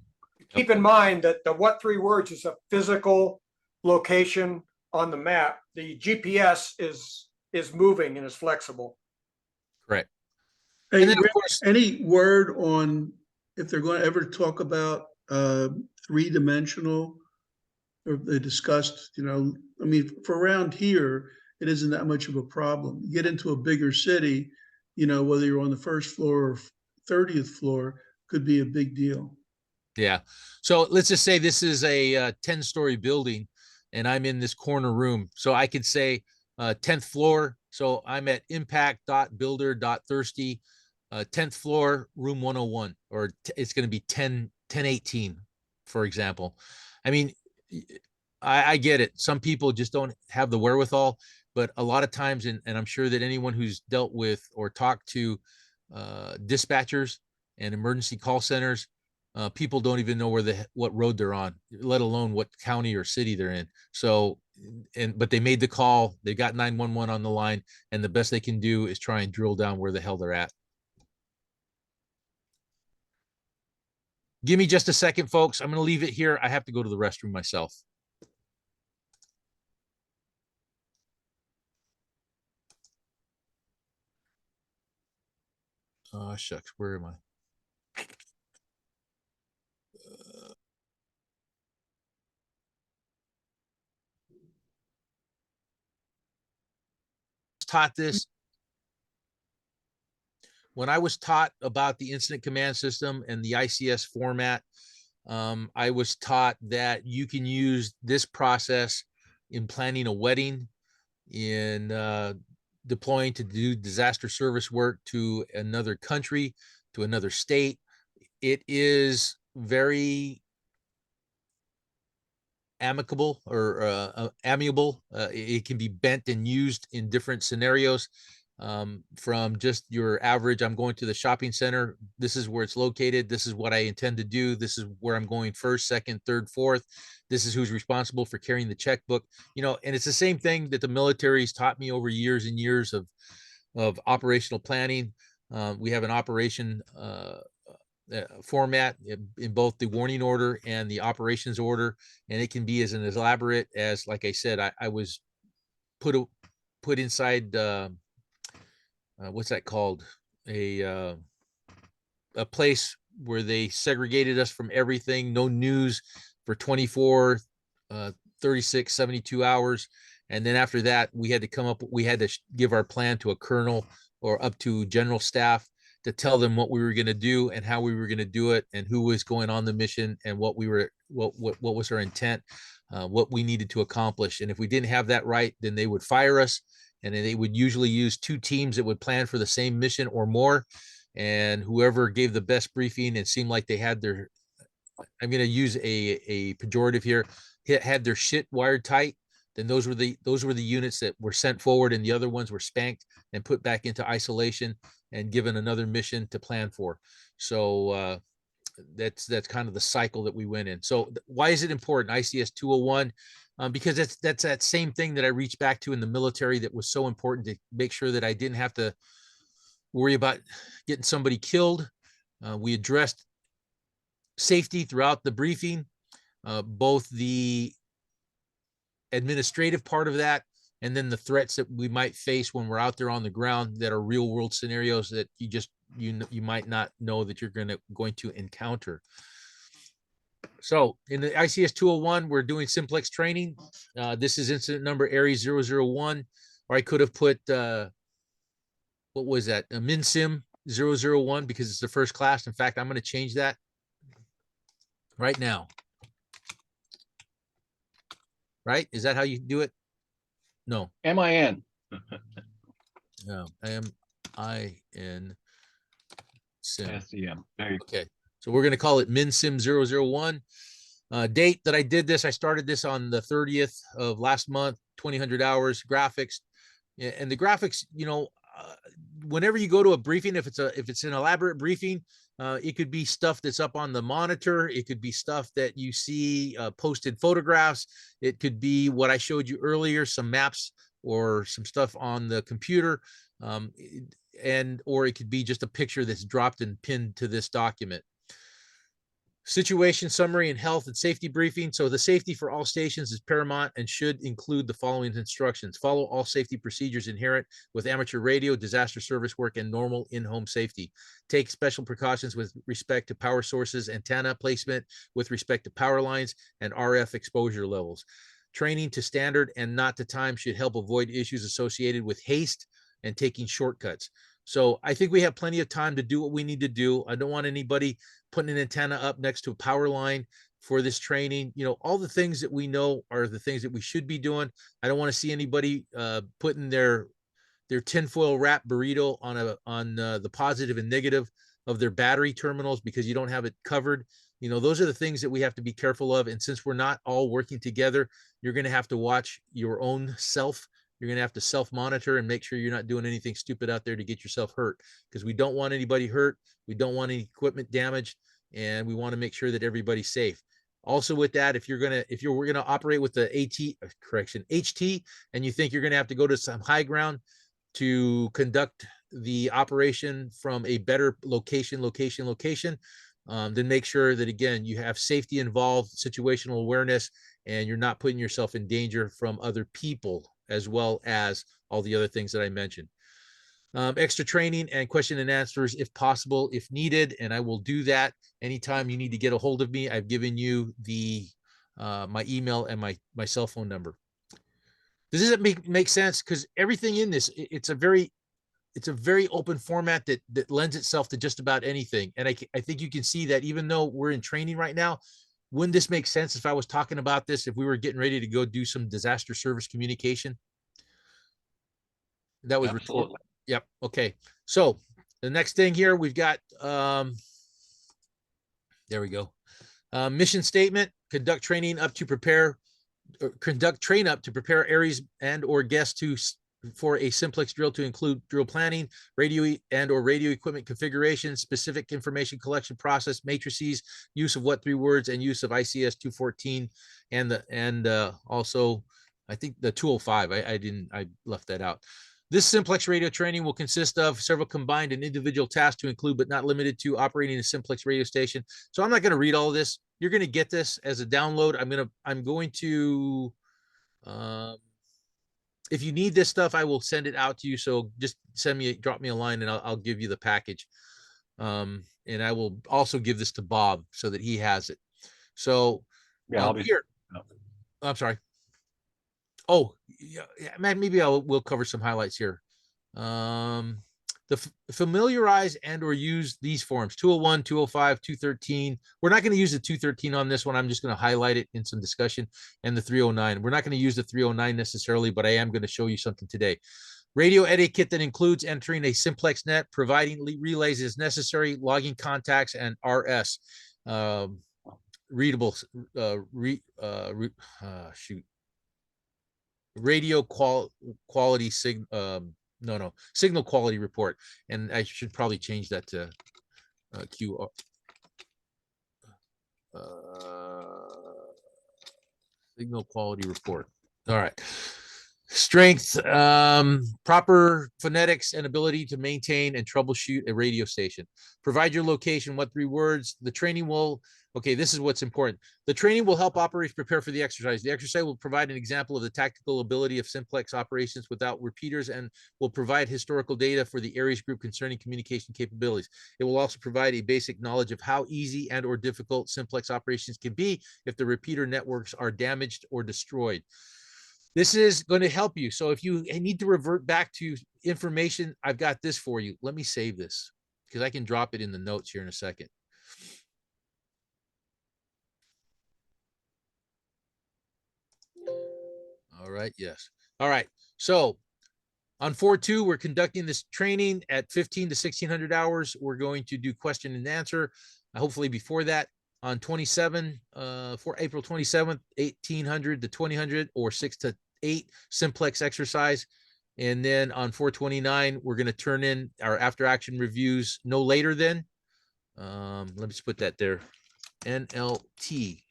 Keep in mind that the what 3 words is a physical location on the map. The GPS is moving and is flexible. Correct. Hey, And then, of Rick, course, any word on if they're going to ever talk about 3-dimensional, or they discussed, I mean, for around here, it isn't that much of a problem. You get into a bigger city, whether you're on the first floor or 30th floor, could be a big deal. yeah. So let's just say this is a 10-story building and I'm in this corner room. So I could say 10th floor. So I'm at impact.builder.thirsty, 10th floor, room 101, or it's going to be 1018, for example. I mean, I get it. Some people just don't have the wherewithal, but a lot of times, and I'm sure that anyone who's dealt with or talked to dispatchers and emergency call centers, people don't even know what road they're on, let alone what county or city they're in. So, but they made the call, they got 911 on the line, and the best they can do is try and drill down where the hell they're at. Give me just a second, folks. I'm going to leave it here. I have to go to the restroom myself. Oh, shucks. Where am I? Taught this when I was taught about the incident command system and the ICS format. I was taught that you can use this process in planning a wedding, in deploying to do disaster service work to another country, to another state. It is very amicable or amiable. It can be bent and used in different scenarios, from just your average, I'm going to the shopping center, this is where it's located, this is what I intend to do, this is where I'm going first, second, third, fourth, this is who's responsible for carrying the checkbook, and it's the same thing that the military's taught me over years and years of operational planning. We have an operation format in both the warning order and the operations order, and it can be as elaborate as, like I said, I was put inside what's that called, a place where they segregated us from everything, no news for 24 36 72 hours, and then after that we had to give our plan to a colonel or up to general staff to tell them what we were going to do and how we were going to do it and who was going on the mission and what was our intent, what we needed to accomplish. And if we didn't have that right, then they would fire us, and then they would usually use 2 teams that would plan for the same mission or more, and whoever gave the best briefing and seemed like they had their, I'm going to use a pejorative here, had their shit wired tight, then those were the units that were sent forward, and the other ones were spanked and put back into isolation and given another mission to plan for. So that's kind of the cycle that we went in. So why is it important, ICS 201? Because that's that same thing that I reached back to in the military that was so important to make sure that I didn't have to worry about getting somebody killed. We addressed safety throughout the briefing, both the administrative part of that, and then the threats that we might face when we're out there on the ground that are real world scenarios that you might not know that you're going to encounter. So in the ICS 201, we're doing Simplex training. This is incident number Aries 001, or I could have put, what was that? A MinSim 001 because it's the first class. In fact, I'm going to change that right now. Right? Is that how you do it? No. MIN. No. MIN Sim. SEM. There you go. Okay. So we're going to call it MinSim 001. Date that I did this, I started this on the 30th of last month, 2,000 hours, graphics. And the graphics, whenever you go to a briefing, if it's an elaborate briefing, it could be stuff that's up on the monitor. It could be stuff that you see posted photographs. It could be what I showed you earlier, some maps or some stuff on the computer. Or it could be just a picture that's dropped and pinned to this document. Situation summary and health and safety briefing. So the safety for all stations is paramount and should include the following instructions. Follow all safety procedures inherent with amateur radio, disaster service work, and normal in-home safety. Take special precautions with respect to power sources, antenna placement, with respect to power lines, and RF exposure levels. Training to standard and not to time should help avoid issues associated with haste and taking shortcuts. So I think we have plenty of time to do what we need to do. I don't want anybody putting an antenna up next to a power line for this training. All the things that we know are the things that we should be doing. I don't want to see anybody putting their tinfoil wrap burrito on the positive and negative of their battery terminals because you don't have it covered. Those are the things that we have to be careful of. And since we're not all working together, you're going to have to watch your own self. You're going to have to self-monitor and make sure you're not doing anything stupid out there to get yourself hurt, because we don't want anybody hurt. We don't want any equipment damaged, and we want to make sure that everybody's safe. Also with that, if we're going to operate with the HT, and you think you're going to have to go to some high ground to conduct the operation from a better location, then make sure that, again, you have safety involved, situational awareness, and you're not putting yourself in danger from other people, as well as all the other things that I mentioned. Extra training and question and answers if possible, if needed, and I will do that anytime you need to get a hold of me. I've given you my email and my cell phone number. Does it make sense? Because everything in this, it's a very open format that lends itself to just about anything. And I think you can see that even though we're in training right now, wouldn't this make sense if I was talking about this, if we were getting ready to go do some disaster service communication? That was Absolutely. Yep. Okay. So the next thing here, we've got, there we go. Mission statement: conduct training up to prepare conduct train up to prepare areas and or guests for a simplex drill to include drill planning, radio and or radio equipment configuration, specific information collection process, matrices, use of what 3 words, and use of ICS 214 and also I think the 205. I left that out. This simplex radio training will consist of several combined and individual tasks to include, but not limited to, operating a simplex radio station. So I'm not going to read all of this. You're going to get this as a download. I'm going to, if you need this stuff, I will send it out to you. So just drop me a line and I'll give you the package. And I will also give this to Bob so that he has it. So Yeah, I'll be here. I'm sorry. Oh, yeah, maybe we'll cover some highlights here. Familiarize and or use these forms: 201, 205, 213. We're not going to use the 213 on this one. I'm just going to highlight it in some discussion. And the 309. We're not going to use the 309 necessarily, but I am going to show you something today. Radio etiquette that includes entering a simplex net, providing relays as necessary, logging contacts, and RS. Readable, radio quality signal quality report, and I should probably change that to Q. Signal quality report. All right. Strength, proper phonetics and ability to maintain and troubleshoot a radio station. Provide your location, what 3 words. The training will, okay, this is what's important. The training will help operators prepare for the exercise. The exercise will provide an example of the tactical ability of simplex operations without repeaters, and will provide historical data for the Aries group concerning communication capabilities. It will also provide a basic knowledge of how easy and or difficult simplex operations can be if the repeater networks are damaged or destroyed. This is going to help you. So if you need to revert back to information, I've got this for you. Let me save this because I can drop it in the notes here in a second. All right. Yes. All right. So on 4/2, we're conducting this training at 15 to 1600 hours. We're going to do question and answer. Hopefully before that, on 27, for April 27th, 1800 to 2000 or 6 to 8 simplex exercise. And then on 4/29, we're going to turn in our after action reviews no later than, let me just put that there, NLT.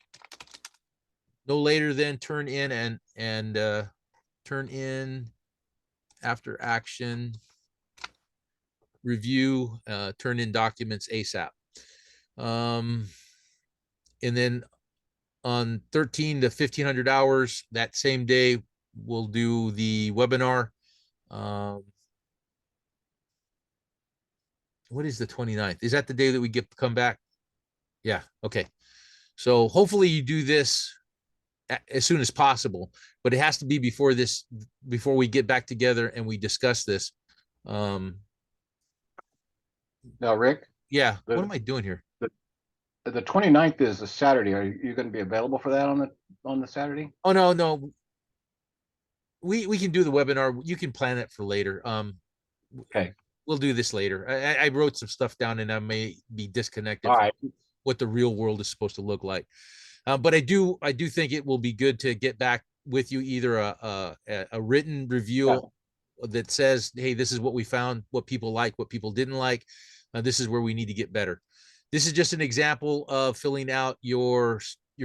No later than turn in and turn in after action review, turn in documents ASAP. And then on 13 to 1500 hours that same day, we'll do the webinar. What is the 29th? Is that the day that we get to come back? Yeah. Okay. So hopefully you do this as soon as possible, but it has to be before we get back together and we discuss this. Now, Rick, Yeah. What am I doing here? the 29th is a Saturday. Are you going to be available for that on the Saturday? Oh, no. We can do the webinar. You can plan it for later. Okay. We'll do this later. I wrote some stuff down and I may be disconnected All from right. what the real world is supposed to look like. But I do think it will be good to get back with you, either a written review that says, hey, this is what we found, what people like, what people didn't like. This is where we need to get better. This is just an example of filling out your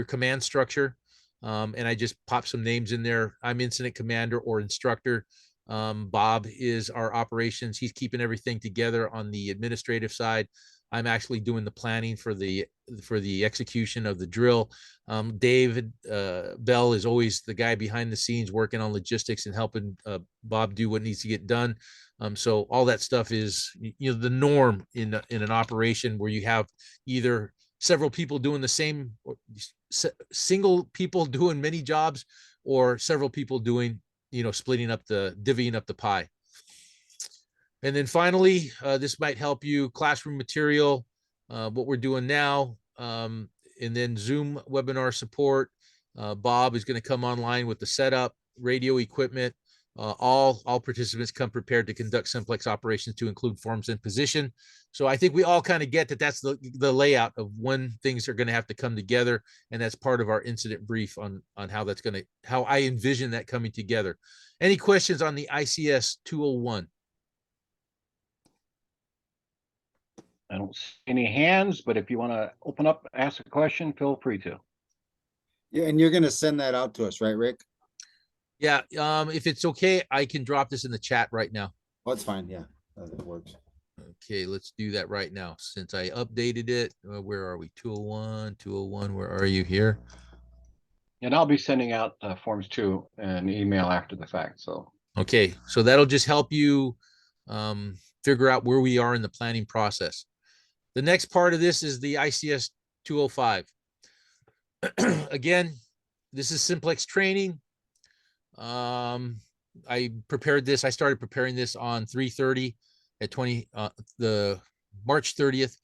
command structure. And I just pop some names in there. I'm incident commander or instructor. Bob is our operations. He's keeping everything together on the administrative side. I'm actually doing the planning for the execution of the drill. David Bell is always the guy behind the scenes working on logistics and helping Bob do what needs to get done. So all that stuff is, the norm in an operation where you have either several people doing the same, single people doing many jobs, or several people doing, divvying up the pie. And then finally, this might help you, classroom material, what we're doing now, and then Zoom webinar support. Bob is going to come online with the setup, radio equipment, All participants come prepared to conduct Simplex operations to include forms and position. So I think we all kind of get that that's the layout of when things are going to have to come together. And that's part of our incident brief on how that's going to, how I envision that coming together. Any questions on the ICS 201? I don't see any hands, but if you want to open up, ask a question, feel free to. Yeah, and you're gonna send that out to us, right, Rick? Yeah, if it's okay, I can drop this in the chat right now. Oh, it's fine, yeah, that works. Okay, let's do that right now. Since I updated it, where are we? 201, where are you here? And I'll be sending out forms too, an email after the fact, so. Okay, so that'll just help you figure out where we are in the planning process. The next part of this is the ICS 205. Again, this is Simplex training. I prepared this. I started preparing this on 3/30 at the March 30th,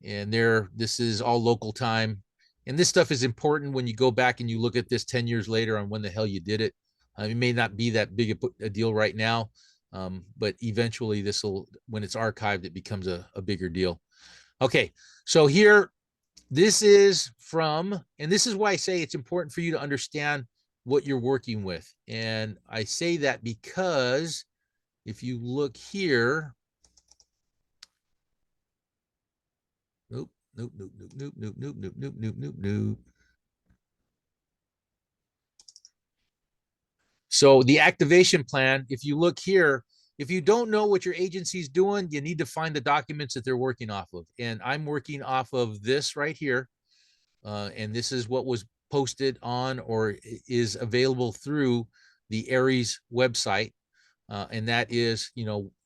and this is all local time. And this stuff is important when you go back and you look at this 10 years later on when the hell you did it. It may not be that big a deal right now, but eventually when it's archived, it becomes a bigger deal. Okay, so here, this is from, and this is why I say it's important for you to understand what you're working with. And I say that because if you look here, nope. So the activation plan, if you look here, if you don't know what your agency's doing, you need to find the documents that they're working off of. And I'm working off of this right here. And this is what was posted on or is available through the ARES website. And that is,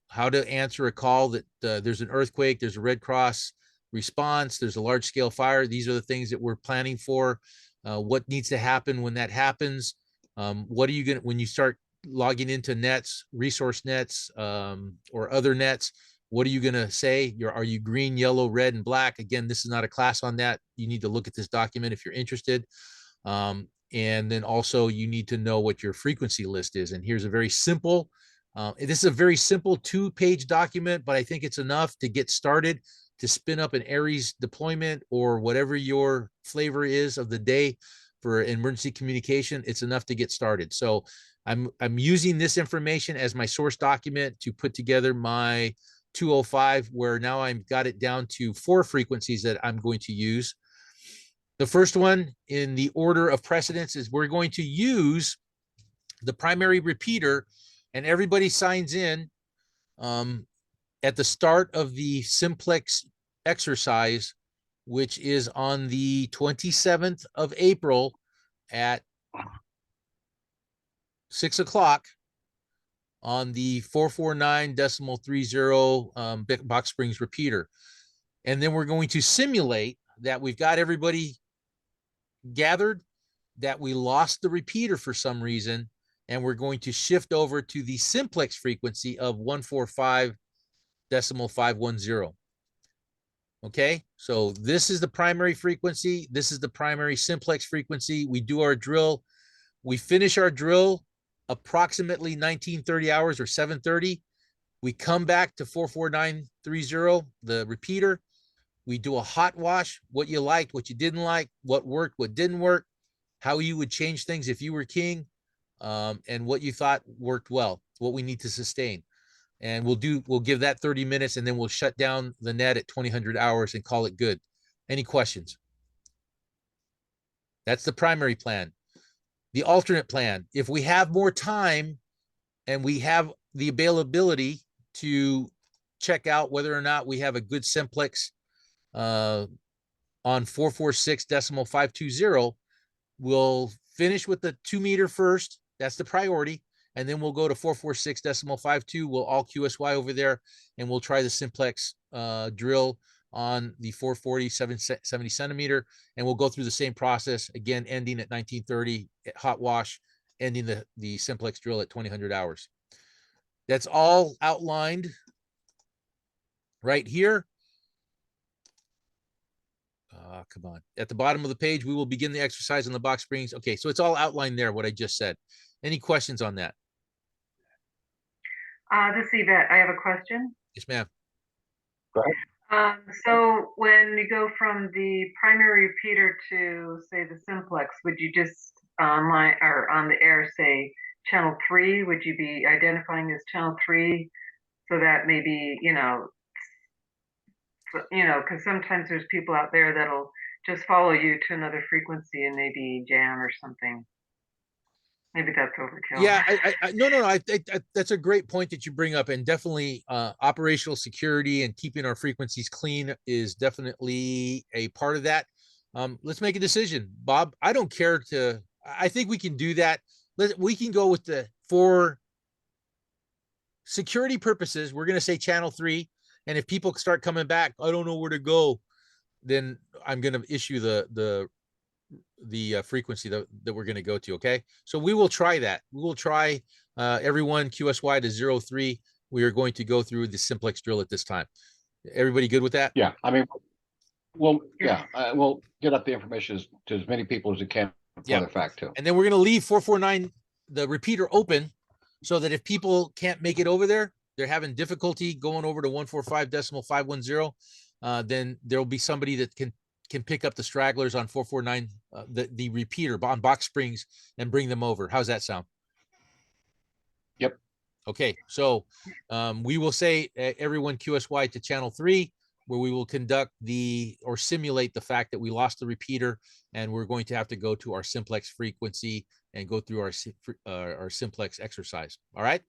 how to answer a call that there's an earthquake, there's a Red Cross response, there's a large scale fire. These are the things that we're planning for. What needs to happen when that happens? What are you going to, when you start logging into nets, resource nets, or other nets, what are you going to say? Are you green, yellow, red, and black? Again, this is not a class on that. You need to look at this document if you're interested. And then also you need to know what your frequency list is. And here's a very simple, this is a very simple 2-page document, but I think it's enough to get started to spin up an ARES deployment or whatever your flavor is of the day for emergency communication. It's enough to get started. So I'm using this information as my source document to put together my 205, where now I've got it down to 4 frequencies that I'm going to use. The first one in the order of precedence is we're going to use the primary repeater, and everybody signs in at the start of the Simplex exercise, which is on the 27th of April at 6 o'clock on the 449.30 Box Springs repeater. And then we're going to simulate that we've got everybody gathered, that we lost the repeater for some reason, and we're going to shift over to the Simplex frequency of 145.510. Okay, so this is the primary frequency. This is the primary Simplex frequency. We do our drill. We finish our drill approximately 1930 hours or 7:30. We come back to 449.30, the repeater. We do a hot wash, what you liked, what you didn't like, what worked, what didn't work, how you would change things if you were king, and what you thought worked well, what we need to sustain. And we'll give that 30 minutes, and then we'll shut down the net at 2000 hours and call it good. Any questions? That's the primary plan. The alternate plan, if we have more time and we have the availability to check out whether or not we have a good Simplex on 446.520, we'll finish with the 2 meter first. That's the priority. And then we'll go to 446.52. We'll all QSY over there, and we'll try the Simplex drill on the 440/70 centimeter. And we'll go through the same process again, ending at 1930 at hot wash, ending the Simplex drill at 2000 hours. That's all outlined right here. Come on. At the bottom of the page, we will begin the exercise on the Box Springs. Okay, so it's all outlined there, what I just said. Any questions on that? This is Yvette, I have a question. Yes, ma'am. So when you go from the primary repeater to, say, the simplex, would you just online or on the air say channel 3? Would you be identifying as channel 3 so that maybe, because sometimes there's people out there that'll just follow you to another frequency and maybe jam or something. Maybe that's overkill. Yeah, no. That's a great point that you bring up, and definitely operational security and keeping our frequencies clean is definitely a part of that. Let's make a decision, Bob. I don't care to. I think we can do that. We can go with for security purposes. We're going to say channel 3, and if people start coming back, I don't know where to go. Then I'm going to issue the frequency that we're going to go to. Okay. So we will try that. We will try everyone QSY to 03. We are going to go through the simplex drill at this time. Everybody good with that? Yeah, I mean, we'll get up the information to as many people as we can for the fact too. And then we're going to leave 449, the repeater, open so that if people can't make it over there, they're having difficulty going over to 145.510, then there'll be somebody that can pick up the stragglers on 449, the repeater on box springs, and bring them over. How's that sound? Yep. Okay, so we will say everyone QSY to channel 3, where we will conduct or simulate the fact that we lost the repeater, and we're going to have to go to our simplex frequency and go through our simplex exercise. All right.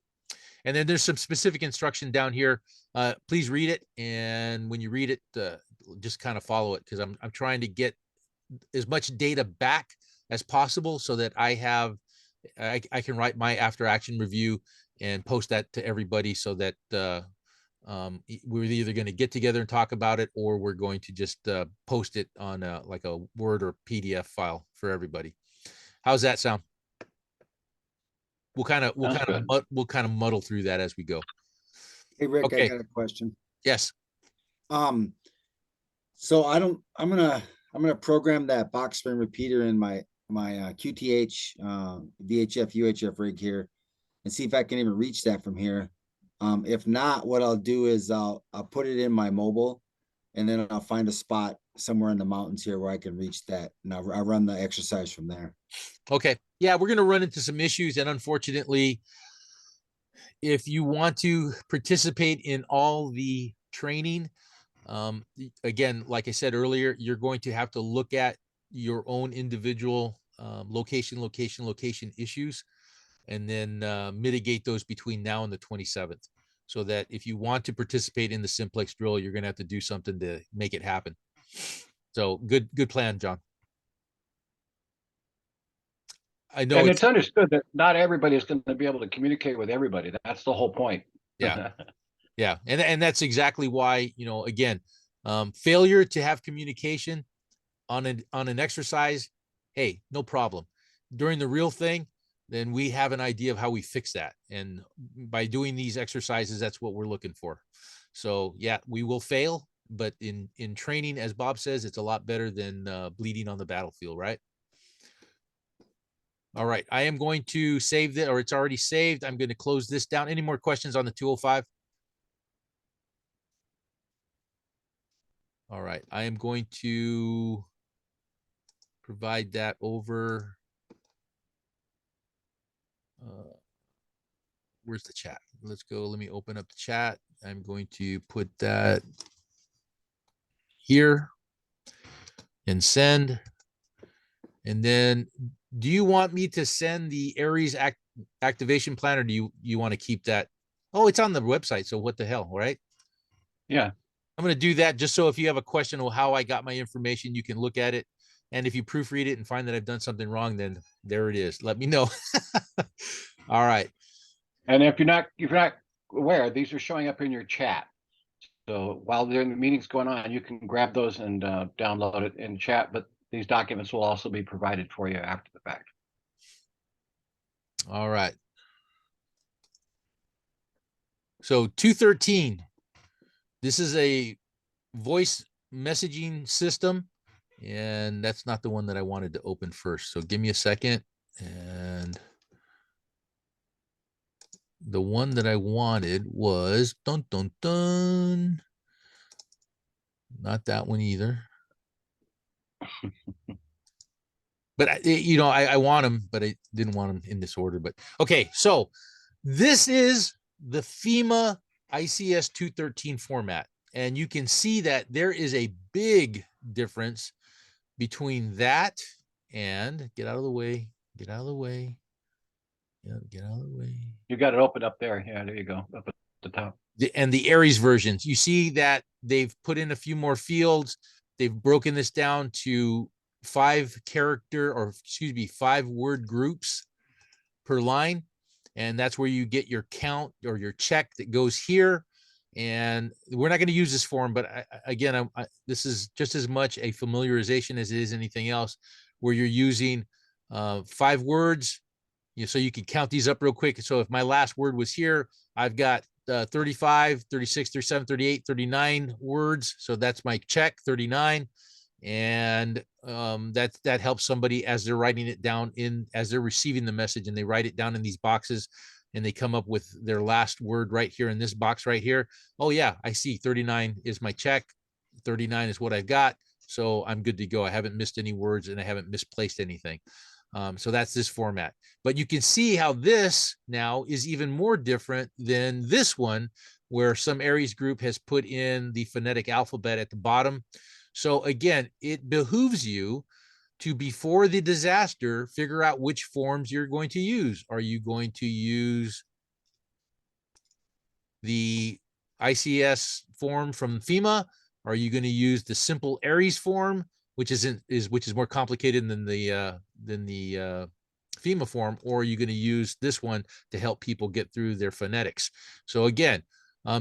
And then there's some specific instruction down here. Please read it. And when you read it, just kind of follow it, because I'm trying to get as much data back as possible so that I can write my after action review and post that to everybody so that we're either going to get together and talk about it, or we're going to just post it on like a Word or PDF file for everybody. How's that sound? We'll kind of muddle through that as we go. Hey, Rick, Okay. I got a question. Yes. So I'm gonna program that box spring repeater in my QTH VHF UHF rig here and see if I can even reach that from here. If not, what I'll do is I'll put it in my mobile, and then I'll find a spot somewhere in the mountains here where I can reach that, and I'll run the exercise from there. Okay. Yeah, we're going to run into some issues, and unfortunately, if you want to participate in all the training, again, like I said earlier, you're going to have to look at your own individual location issues, and then mitigate those between now and the 27th. So that if you want to participate in the simplex drill, you're going to have to do something to make it happen. So good plan, John. I know And it's understood that not everybody is going to be able to communicate with everybody. That's the whole point. Yeah. Yeah. And that's exactly why, again, failure to have communication on an exercise, hey, no problem. During the real thing, then we have an idea of how we fix that. And by doing these exercises, that's what we're looking for. So yeah, we will fail, but in training, as Bob says, it's a lot better than bleeding on the battlefield, right? All right, I am going to save that, or it's already saved. I'm going to close this down. Any more questions on the 205? All right, I am going to provide that over. Where's the chat? Let's go. Let me open up the chat. I'm going to put that here and send. And then do you want me to send the Aries activation plan, or do you want to keep that? Oh, it's on the website. So what the hell, right? Yeah. I'm going to do that just so if you have a question of how I got my information, you can look at it. And if you proofread it and find that I've done something wrong, then there it is. Let me know. All right. And if you're not aware, these are showing up in your chat. So while the meeting's going on, you can grab those and download it in chat, but these documents will also be provided for you after the fact. All right. So 213, this is a voice messaging system, and that's not the one that I wanted to open first. So give me a second, and the one that I wanted was dun dun dun. Not that one either. But I want them, but I didn't want them in this order. But okay, so this is the FEMA ICS 213 format. And you can see that there is a big difference between that and get out of the way, get out of the way. Yeah, get out of the way. You got it open up there. Yeah, there you go. Up at the top. And the Aries versions, you see that they've put in a few more fields. They've broken this down to 5 word groups per line. And that's where you get your count or your check that goes here. And we're not going to use this form, but this is just as much a familiarization as it is anything else, where you're using 5 words. So you can count these up real quick. So if my last word was here, I've got 35, 36, 37, 38, 39 words. So that's my check, 39. And that helps somebody as they're writing it down as they're receiving the message, and they write it down in these boxes and they come up with their last word right here in this box right here. Oh yeah, I see 39 is my check. 39 is what I've got. So I'm good to go. I haven't missed any words and I haven't misplaced anything. So that's this format. But you can see how this now is even more different than this one, where some Aries group has put in the phonetic alphabet at the bottom. So again, it behooves you to, before the disaster, figure out which forms you're going to use. Are you going to use the ICS form from FEMA? Are you going to use the simple Aries form, which is more complicated than the FEMA form, or are you going to use this one to help people get through their phonetics? So again,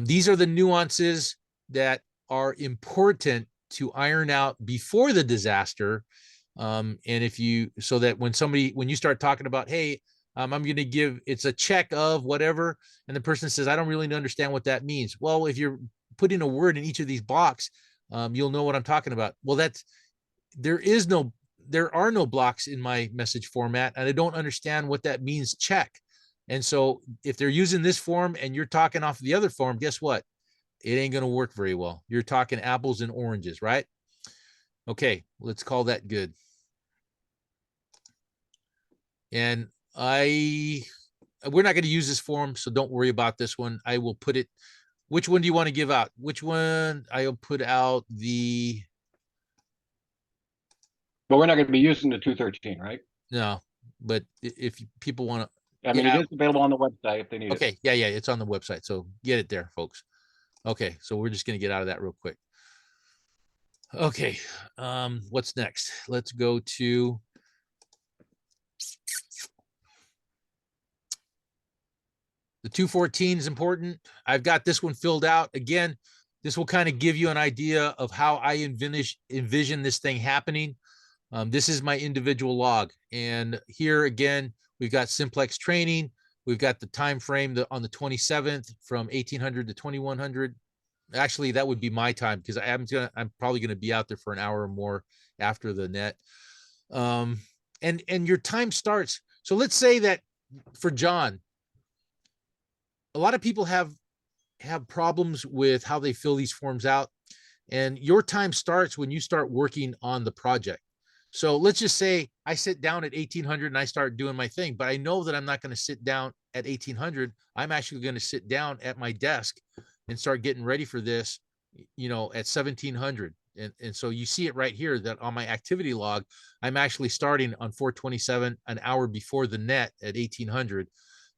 these are the nuances that are important to iron out before the disaster. And so that when you start talking about, hey, I'm going to give, it's a check of whatever, and the person says, I don't really understand what that means. Well, if you're putting a word in each of these blocks, you'll know what I'm talking about. Well, there are no blocks in my message format, and I don't understand what that means, check. And so if they're using this form and you're talking off the other form, guess what? It ain't going to work very well. You're talking apples and oranges, right? Okay, let's call that good. And we're not going to use this form, so don't worry about this one. I will put it, which one do you want to give out? Which one? I'll put out the... But we're not going to be using the 213, right? No, but if people want to... I mean, Yeah. it is available on the website if they need it. Okay, yeah, it's on the website, so get it there, folks. Okay, so we're just going to get out of that real quick. Okay, what's next? Let's go to the 214 is important. I've got this one filled out. Again, this will kind of give you an idea of how I envision this thing happening. This is my individual log. And here again, we've got Simplex training. We've got the time frame on the 27th from 1800 to 2100. Actually, that would be my time, because I'm probably going to be out there for an hour or more after the net. And your time starts. So let's say that for John, a lot of people have problems with how they fill these forms out, and your time starts when you start working on the project. So let's just say I sit down at 1800 and I start doing my thing, but I know that I'm not going to sit down at 1800. I'm actually going to sit down at my desk and start getting ready for this, at 1700. And so you see it right here that on my activity log, I'm actually starting on 427, an hour before the net at 1800.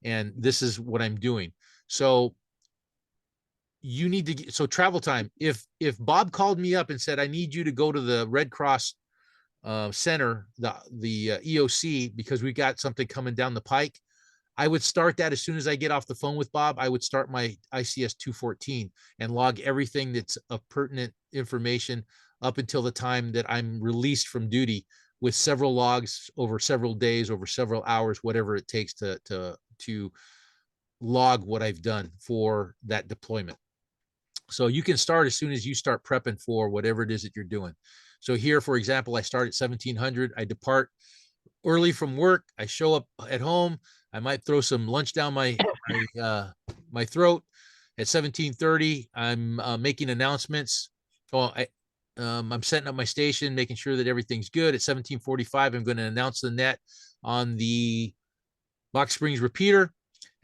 And this is what I'm doing. So you need to get, so travel time. If Bob called me up and said, I need you to go to the Red Cross center, the EOC, because we got something coming down the pike, I would start that as soon as I get off the phone with Bob. I would start my ICS 214 and log everything that's of pertinent information up until the time that I'm released from duty, with several logs over several days, over several hours, whatever it takes to log what I've done for that deployment. So you can start as soon as you start prepping for whatever it is that you're doing. So here, for example, I start at 1700. I depart early from work. I show up at home. I might throw some lunch down my my throat. At 17:30, I'm making announcements. Well, I'm setting up my station, making sure that everything's good. At 17:45, I'm going to announce the net on the Box Springs repeater.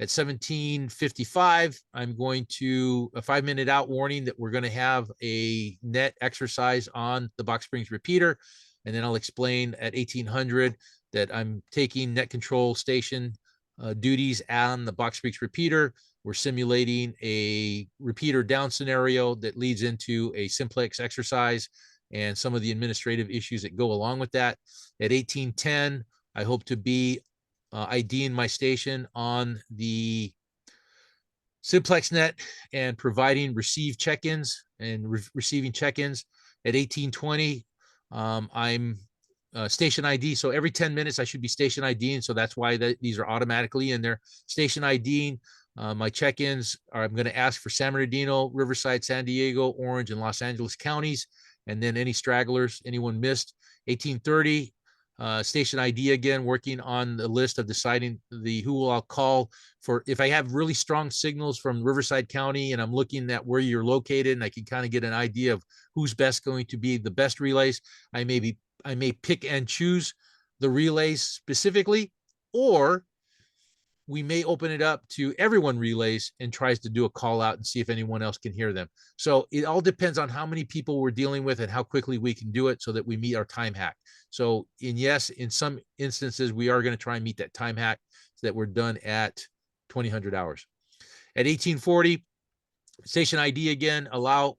At 17:55, I'm going to a 5-minute out warning that we're going to have a net exercise on the Box Springs repeater. And then I'll explain at 1800 that I'm taking net control station duties on the Box Springs repeater. We're simulating a repeater down scenario that leads into a simplex exercise and some of the administrative issues that go along with that. At 1810, I hope to be IDing my station on the Simplex net and providing receive check-ins and receiving check-ins. At 1820, I'm station ID. So every 10 minutes, I should be station IDing. So that's why these are automatically in there. Station IDing. My check-ins are, I'm going to ask for San Bernardino, Riverside, San Diego, Orange, and Los Angeles counties. And then any stragglers, anyone missed. 1830, station ID again, working on the list of deciding who I'll call for. If I have really strong signals from Riverside County and I'm looking at where you're located and I can kind of get an idea of who's best going to be the best relays, I may pick and choose the relays specifically, or we may open it up to everyone relays and tries to do a call out and see if anyone else can hear them. So it all depends on how many people we're dealing with and how quickly we can do it so that we meet our time hack. So in some instances, we are going to try and meet that time hack so that we're done at 2000 hours. At 1840, station ID again, allow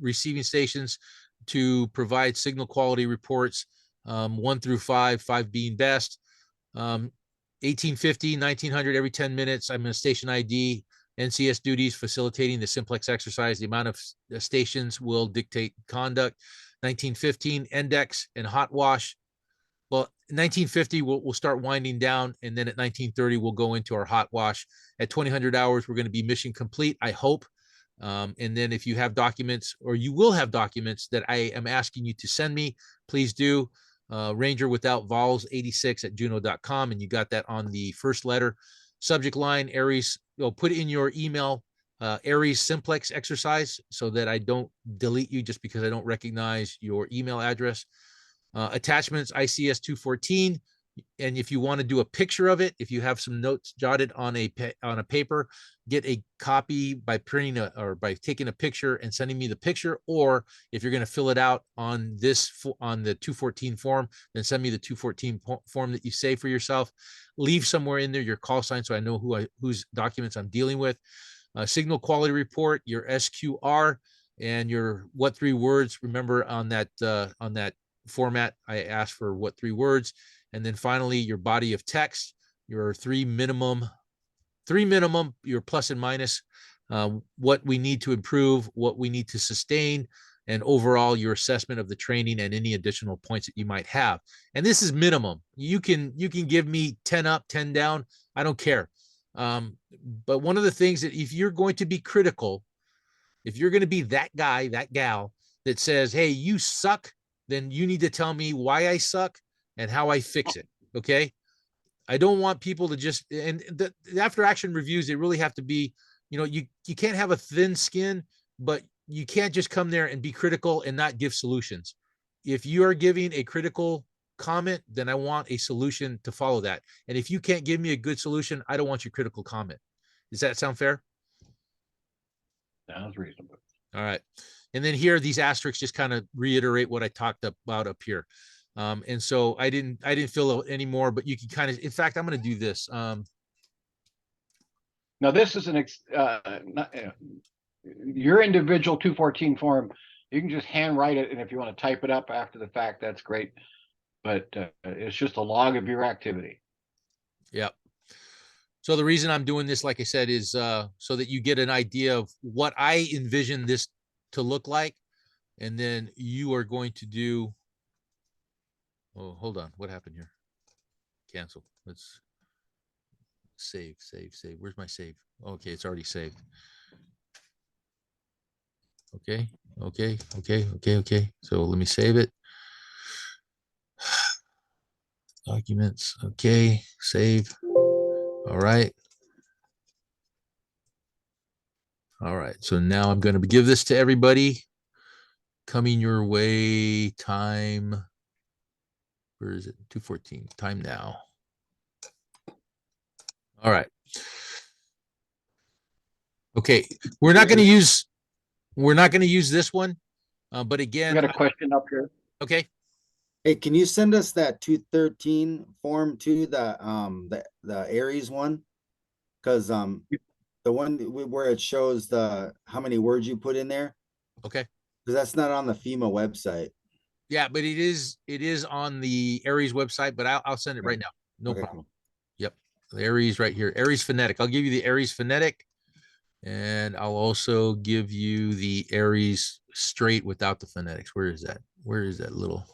receiving stations to provide signal quality reports, 1 through 5, 5 being best. 1850, 1900, every 10 minutes, I'm in a station ID, NCS duties, facilitating the simplex exercise. The amount of stations will dictate conduct. 1915, index and hot wash. Well, 1950, we'll start winding down. And then at 1930, we'll go into our hot wash. At 2000 hours, we're going to be mission complete, I hope. And then if you have documents, or you will have documents that I am asking you to send me, please do. Ranger without vols 86@juno.com, and you got that on the first letter. Subject line, Aries, put in your email, Aries simplex exercise, so that I don't delete you just because I don't recognize your email address. Attachments, ICS 214. And if you want to do a picture of it, if you have some notes jotted on a paper, get a copy by printing or by taking a picture and sending me the picture. Or if you're going to fill it out on the 214 form, then send me the 214 form that you save for yourself. Leave somewhere in there your call sign so I know whose documents I'm dealing with. Signal quality report, your SQR, and your what 3 words. Remember on that format, I asked for what 3 words. And then finally, your body of text, your 3 minimum, your plus and minus, what we need to improve, what we need to sustain, and overall your assessment of the training and any additional points that you might have. And this is minimum. You can give me 10 up, 10 down. I don't care. But one of the things that if you're going to be critical, if you're going to be that guy, that gal that says, hey, you suck, then you need to tell me why I suck and how I fix it. Okay. I don't want people to just, and the after action reviews, they really have to be, you can't have a thin skin, but you can't just come there and be critical and not give solutions. If you are giving a critical comment, then I want a solution to follow that. And if you can't give me a good solution, I don't want your critical comment. Does that sound fair? Sounds reasonable. All right. And then here, these asterisks just kind of reiterate what I talked about up here. And so I didn't fill out any more, but you can kind of, in fact, I'm going to do this. Now this is your individual 214 form. You can just handwrite it, and if you want to type it up after the fact, that's great. But it's just a log of your activity. Yep. So the reason I'm doing this, like I said, is so that you get an idea of what I envision this to look like. And then you are going to do, oh, hold on. What happened here? Cancel. Let's save. Where's my save? Okay, it's already saved. Okay. So let me save it. Documents. Okay, save. All right. All right, so now I'm going to give this to everybody. Coming your way, time. Where is it? 2:14. Time now. All right. Okay, we're not going to use this one, but We again, got a question up here. okay. Hey, can you send us that 213 form to the Aries one? Cause the one where it shows how many words you put in there, Okay. because that's not on the FEMA website. Yeah, but it is on the Aries website, but I'll send it right now. No Okay, problem. cool. Yep. The Aries right here. Aries phonetic. I'll give you the Aries phonetic, and I'll also give you the Aries straight without the phonetics. Where is that? Where is that little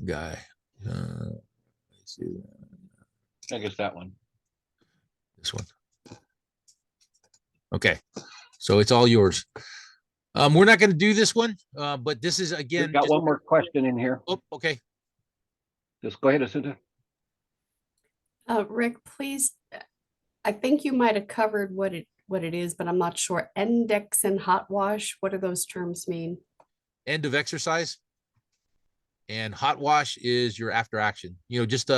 guy? Let's see. I guess that one. This one. Okay. So it's all yours. We're not going to do this one, but this is We've again. got one more question in here. Oh, okay. Just go ahead, Assunta. Rick, please, I think you might have covered what it is, but I'm not sure. Index and hot wash, what do those terms mean? End of exercise. And hot wash is your after action. Just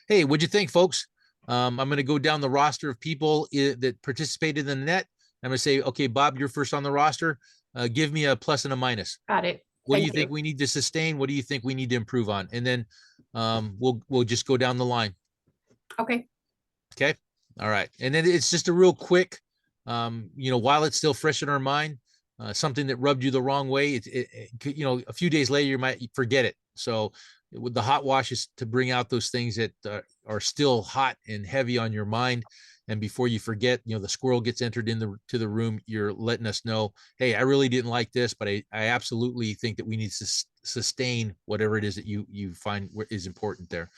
hey, what'd you think, folks? I'm going to go down the roster of people that participated in the net. I'm going to say, okay, Bob, you're first on the roster. Give me a plus and a minus. Got it. What do you Thank think you. we need to sustain? What do you think we need to improve on? And then we'll just go down the line. Okay. Okay. All right. And then it's just a real quick, while it's still fresh in our mind, something that rubbed you the wrong way, a few days later, you might forget it. So with the hot wash is to bring out those things that are still hot and heavy on your mind. And before you forget, the squirrel gets entered into the room, you're letting us know, hey, I really didn't like this, but I absolutely think that we need to sustain whatever it is that you find is important there.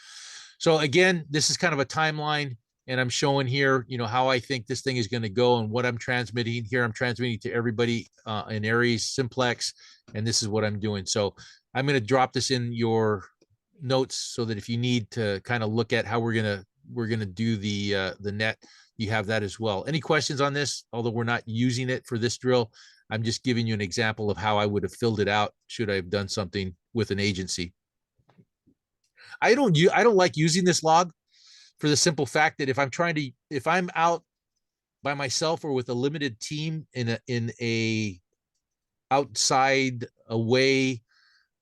So again, this is kind of a timeline, and I'm showing here, how I think this thing is going to go and what I'm transmitting here. I'm transmitting to everybody in Aries Simplex, and this is what I'm doing. So I'm going to drop this in your notes so that if you need to kind of look at how we're gonna do the net, you have that as well. Any questions on this? Although we're not using it for this drill, I'm just giving you an example of how I would have filled it out should I have done something with an agency. I don't like using this log for the simple fact that if I'm out by myself or with a limited team in a outside away,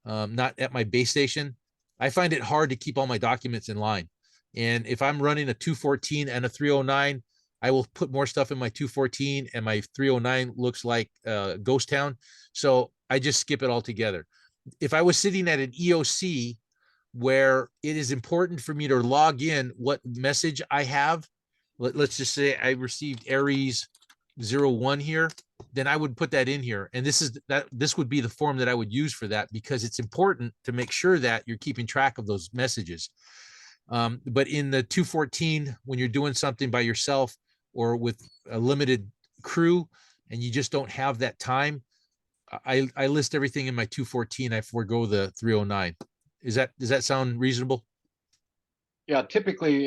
not at my base station, I find it hard to keep all my documents in line. And if I'm running a 214 and a 309, I will put more stuff in my 214 and my 309 looks like ghost town. So I just skip it all together. If I was sitting at an EOC where it is important for me to log in what message I have, let's just say I received Aries 01 here, then I would put that in here. And this would be the form that I would use for that, because it's important to make sure that you're keeping track of those messages. But in the 214, when you're doing something by yourself or with a limited crew and you just don't have that time, I list everything in my 214. I forego the 309. Does that sound reasonable? Yeah, typically,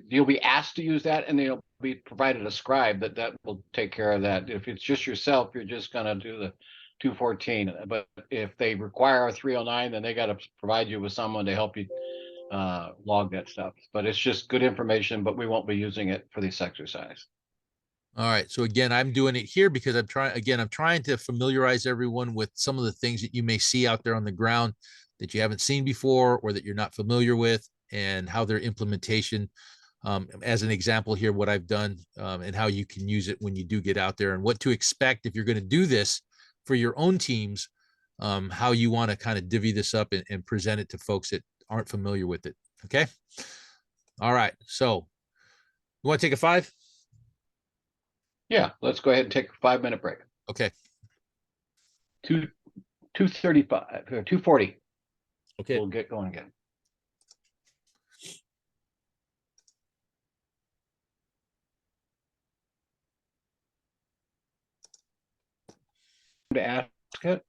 you'll be asked to use that, and they'll be provided a scribe that will take care of that. If it's just yourself, you're just gonna do the 214. But if they require a 309, then they got to provide you with someone to help you log that stuff. But it's just good information, but we won't be using it for this exercise. All right. So again, I'm doing it here because I'm trying to familiarize everyone with some of the things that you may see out there on the ground that you haven't seen before or that you're not familiar with, and how their implementation, as an example here, what I've done, and how you can use it when you do get out there, and what to expect if you're going to do this for your own teams, how you want to kind of divvy this up and present it to folks that aren't familiar with it. Okay. All right. So you want to take a 5? Yeah, let's go ahead and take a 5-minute break. Okay. 2:35 or 2:40. Okay. We'll get going again. To ask it.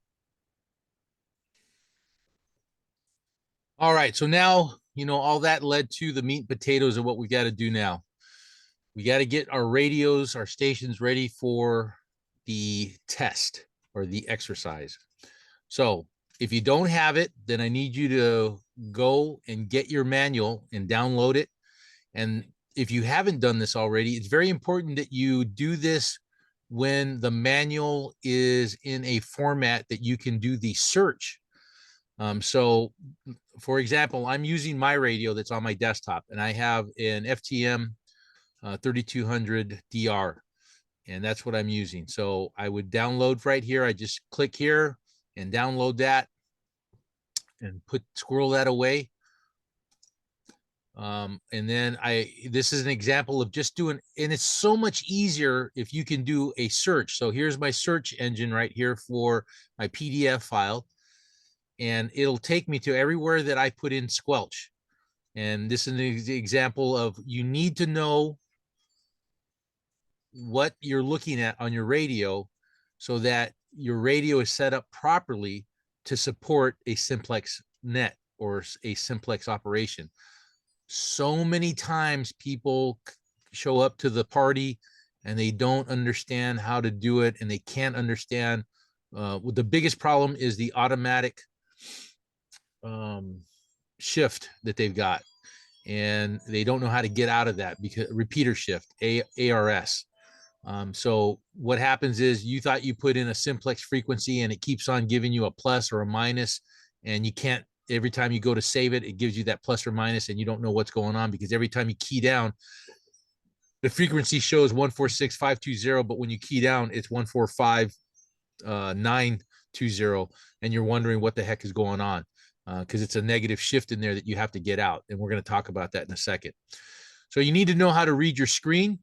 All right. So now, all that led to the meat and potatoes of what we got to do now. we got to get our radios, our stations ready for the test or the exercise. So if you don't have it, then I need you to go and get your manual and download it. And if you haven't done this already, it's very important that you do this when the manual is in a format that you can do the search. So for example, I'm using my radio that's on my desktop, and I have an FTM 3200 DR, and that's what I'm using. So I would download right here. I just click here and download that and squirrel that away. And then this is an example of just doing, and it's so much easier if you can do a search. So here's my search engine right here for my PDF file, and it'll take me to everywhere that I put in squelch. And this is an example of, you need to know what you're looking at on your radio so that your radio is set up properly to support a simplex net or a simplex operation. So many times people show up to the party and they don't understand how to do it, and they can't understand. The biggest problem is the automatic shift that they've got, and they don't know how to get out of that, because repeater shift, ARS. So what happens is, you thought you put in a simplex frequency and it keeps on giving you a plus or a minus, and you can't, every time you go to save it, it gives you that plus or minus, and you don't know what's going on, because every time you key down, the frequency shows 146,520, but when you key down, it's 145,920, and you're wondering what the heck is going on, because it's a negative shift in there that you have to get out, and we're going to talk about that in a second. So you need to know how to read your screen.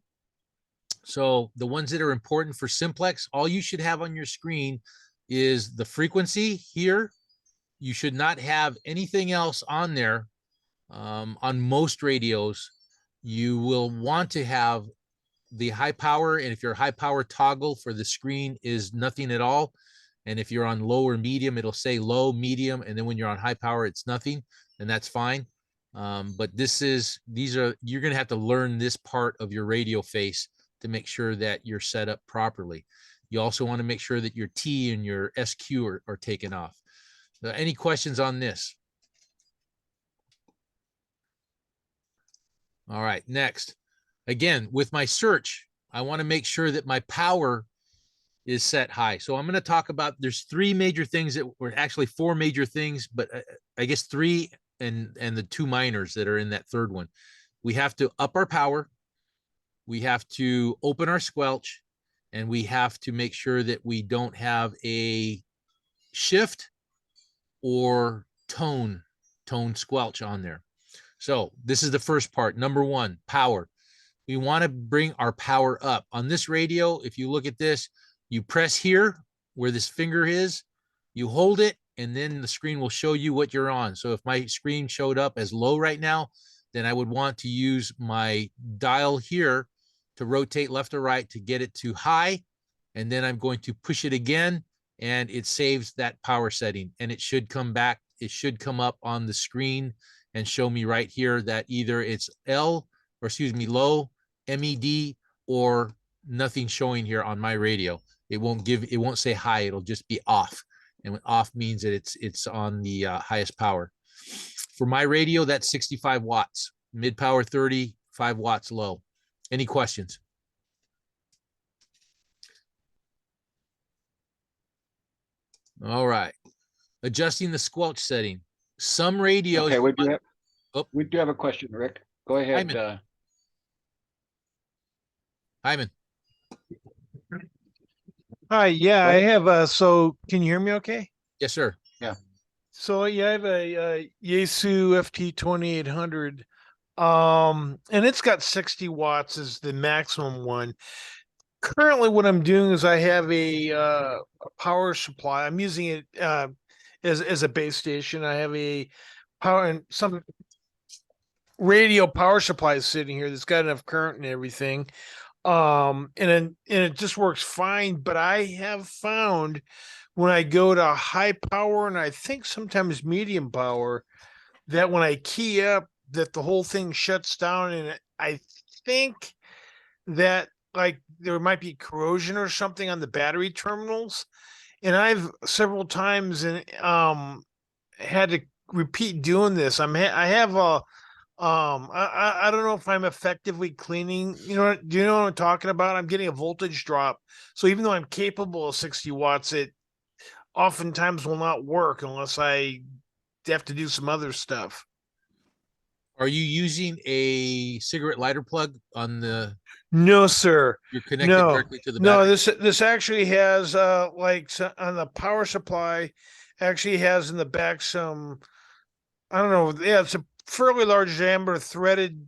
So the ones that are important for simplex, all you should have on your screen is the frequency here. You should not have anything else on there. On most radios, you will want to have the high power, and if your high power toggle for the screen is nothing at all, and if you're on low or medium, it'll say low, medium, and then when you're on high power, it's nothing, and that's fine. But you're going to have to learn this part of your radio face to make sure that you're set up properly. You also want to make sure that your T and your SQ are taken off. Any questions on this? All right, next. Again, with my search, I want to make sure that my power is set high. So I'm going to talk about, there's three major things that were actually four major things, but I guess three and the two minors that are in that third one. We have to up our power, we have to open our squelch, and we have to make sure that we don't have a shift or tone squelch on there. So this is the first part. Number one, power. We want to bring our power up. On this radio, if you look at this, you press here where this finger is, you hold it, and then the screen will show you what you're on. So if my screen showed up as low right now, then I would want to use my dial here to rotate left or right to get it to high. And then I'm going to push it again, and it saves that power setting, and it should come back. It should come up on the screen and show me right here that either it's low, MED, or nothing showing here on my radio. It won't say high. It'll just be off. And off means that it's on the highest power. For my radio, that's 65 watts, mid power 30, 5 watts low. Any questions? All right. Adjusting the squelch setting. Some radios. Okay, Oh. we do have a question, Rick. Go ahead. Hyman. Hyman. Hi, yeah, I have so can you hear me okay? Yes, sir. So yeah, I have a Yaesu FT2800. And it's got 60 watts as the maximum one. Currently what I'm doing is I have a power supply. I'm using it as a base station. I have a power and some radio power supply sitting here that's got enough current and everything. And it just works fine, but I have found when I go to high power, and I think sometimes medium power, that when I key up, that the whole thing shuts down. And I think that like there might be corrosion or something on the battery terminals. And I've several times had to repeat doing this. I have a I don't know if I'm effectively cleaning, do you know what I'm talking about? I'm getting a voltage drop. So even though I'm capable of 60 watts, it oftentimes will not work unless I have to do some other stuff. Are you using a cigarette lighter plug on the, No, sir. you're connected No, directly to the no, battery? this actually has on the power supply actually has in the back some, I don't know, yeah, it's a fairly large diameter threaded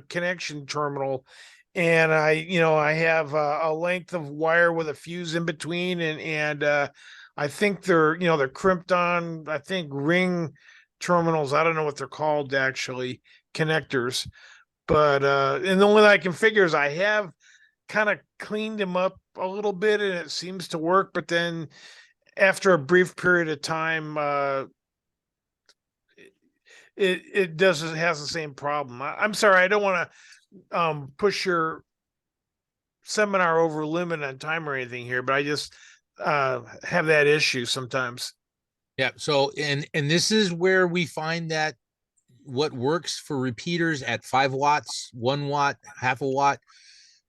connection terminal. And I have a length of wire with a fuse in between, and I think they're crimped on, I think, ring terminals. I don't know what they're called actually, connectors. But and the only thing I can figure is I have kind of cleaned them up a little bit and it seems to work, but then after a brief period of time, it doesn't has the same problem. I'm sorry, I don't want to push your seminar over limit on time or anything here, but I just have that issue sometimes. Yeah. So, and this is where we find that what works for repeaters at 5 watts, 1 watt, half a watt,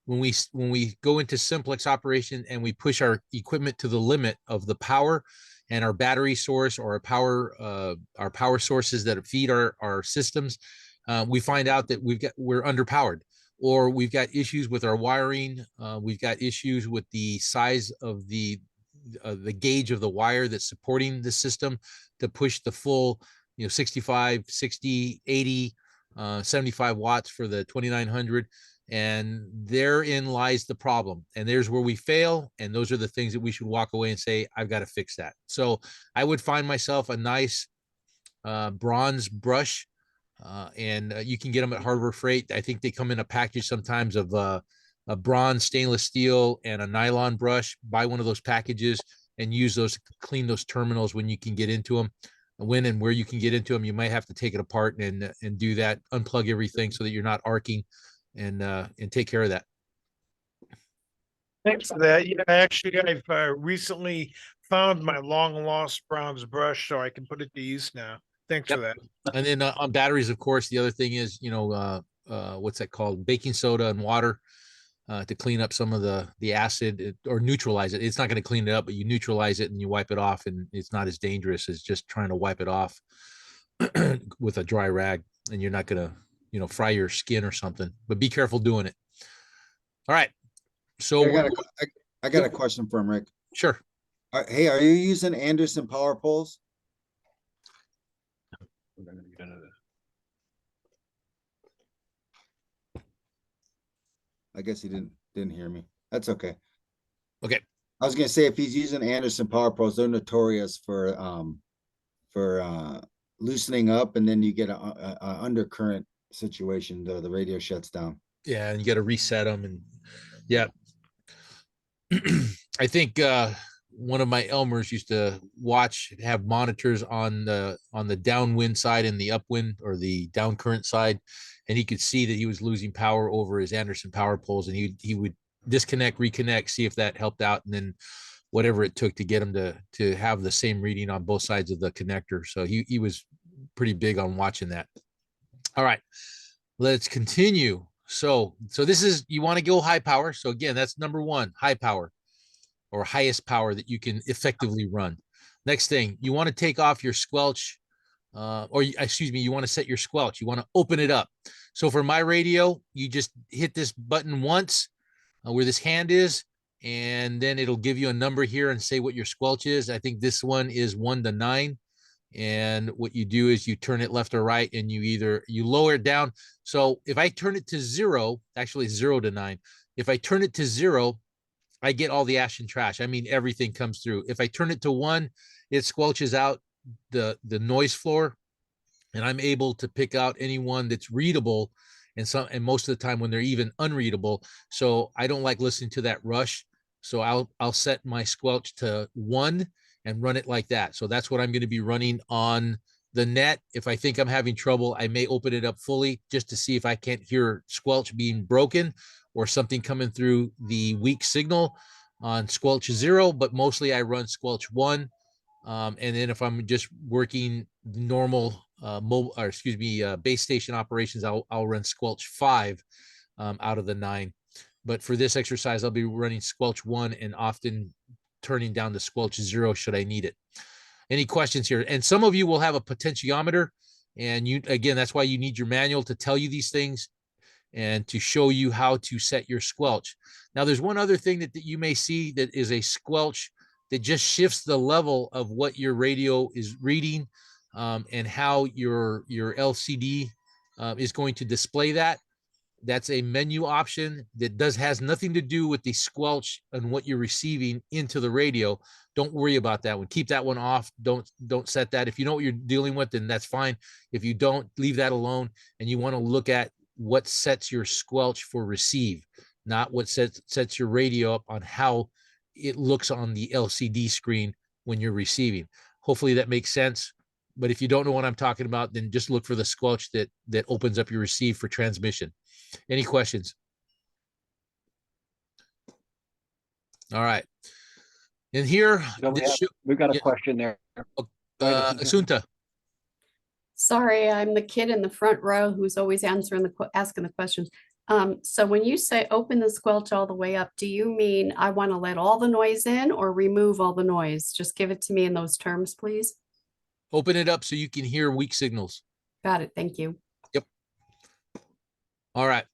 when we go into simplex operation and we push our equipment to the limit of the power and our battery source or our power sources that feed our systems, we find out that we're underpowered, or we've got issues with our wiring. We've got issues with the size of the gauge of the wire that's supporting the system to push the full 65, 60, 80, 75 watts for the 2900. And therein lies the problem. And there's where we fail. And those are the things that we should walk away and say, I've got to fix that. So I would find myself a nice bronze brush. And you can get them at Harbor Freight. I think they come in a package sometimes of a bronze stainless steel and a nylon brush. Buy one of those packages and use those to clean those terminals when you can get into them. When and where you can get into them, you might have to take it apart and do that, unplug everything so that you're not arcing, and take care of that. Thanks for that. Yeah, actually, I've recently found my long lost bronze brush, so I can put it to use now. Thanks Yep. for that. And then on batteries, of course, the other thing is, what's that called? Baking soda and water to clean up some of the acid or neutralize it. It's not going to clean it up, but you neutralize it and you wipe it off, and it's not as dangerous as just trying to wipe it off with a dry rag, and you're not going to, fry your skin or something, but be careful doing it. All right. So I got a question for him, Rick. Sure. Hey, are you using Anderson power poles? We're gonna get into this. I guess he didn't hear me. That's okay. Okay. I was gonna say, if he's using Anderson power poles, they're notorious for loosening up, and then you get a undercurrent situation. The radio shuts down. Yeah, and you got to reset them, and yeah. I think one of my Elmers used to have monitors on the downwind side and the upwind or the down current side, and he could see that he was losing power over his Anderson power poles, and he would disconnect, reconnect, see if that helped out, and then whatever it took to get him to have the same reading on both sides of the connector. So he was pretty big on watching that. All right, let's continue. So this is, you want to go high power. So again, that's number one, high power, or highest power that you can effectively run. Next thing, you want to take off your squelch, you want to set your squelch. You want to open it up. So for my radio, you just hit this button once where this hand is, and then it'll give you a number here and say what your squelch is. I think this one is 1 to 9. And what you do is you turn it left or right, and you lower it down. So if I turn it to 0, actually 0 to 9, if I turn it to 0, I get all the ash and trash. I mean, everything comes through. If I turn it to 1, it squelches out the noise floor, and I'm able to pick out anyone that's readable, and most of the time when they're even unreadable. So I don't like listening to that rush. So I'll set my squelch to 1 and run it like that. So that's what I'm going to be running on the net. If I think I'm having trouble, I may open it up fully just to see if I can't hear squelch being broken, or something coming through the weak signal on squelch 0, but mostly I run squelch 1. And then if I'm just working normal base station operations, I'll run squelch 5 out of the 9. But for this exercise, I'll be running squelch 1 and often turning down to squelch 0 should I need it. Any questions here? And some of you will have a potentiometer, and again, that's why you need your manual to tell you these things and to show you how to set your squelch. Now, there's one other thing that you may see that is a squelch that just shifts the level of what your radio is reading, and how your LCD is going to display that. That's a menu option that has nothing to do with the squelch and what you're receiving into the radio. Don't worry about that one. Keep that one off. Don't set that. If you know what you're dealing with, then that's fine. If you don't, leave that alone. And you want to look at what sets your squelch for receive, not what sets your radio up on how it looks on the LCD screen when you're receiving. Hopefully that makes sense. But if you don't know what I'm talking about, then just look for the squelch that opens up your receive for transmission. Any questions? All right. And here, We've got a question there. Asunta. Sorry, I'm the kid in the front row who's always asking the questions. So when you say open the squelch all the way up, do you mean I want to let all the noise in or remove all the noise? Just give it to me in those terms, please. Open it up so you can hear weak signals. Got it. Thank you. Yep. All right.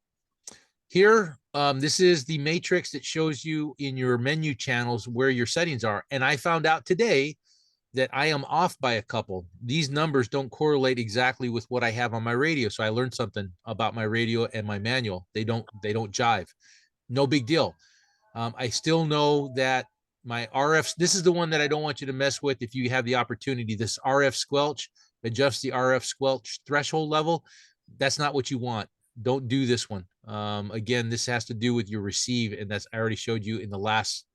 Here, this is the matrix that shows you in your menu channels where your settings are. And I found out today that I am off by a couple. These numbers don't correlate exactly with what I have on my radio. So I learned something about my radio and my manual. They don't jive. No big deal. I still know that my RF, this is the one that I don't want you to mess with if you have the opportunity. This RF squelch, adjust the RF squelch threshold level. That's not what you want. Don't do this one. Again, this has to do with your receive, and that's I already showed you in the last.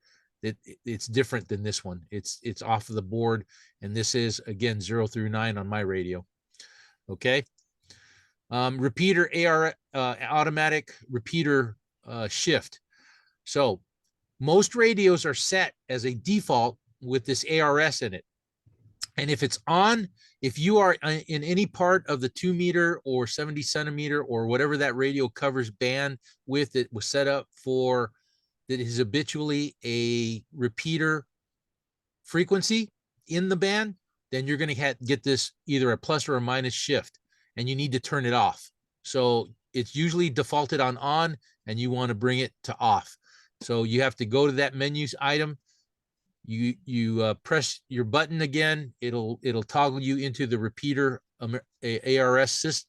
It's different than this one. It's off of the board, and this is again 0 through 9 on my radio. Okay. Repeater automatic repeater shift. So most radios are set as a default with this ARS in it. And if it's on, if you are in any part of the 2 meter or 70 centimeter or whatever that radio covers band with, it was set up for, that is habitually a repeater frequency in the band, then you're going to get this either a plus or a minus shift, and you need to turn it off. So it's usually defaulted on, and you want to bring it to off. So you have to go to that menus item. You press your button again. It'll toggle you into the repeater ARS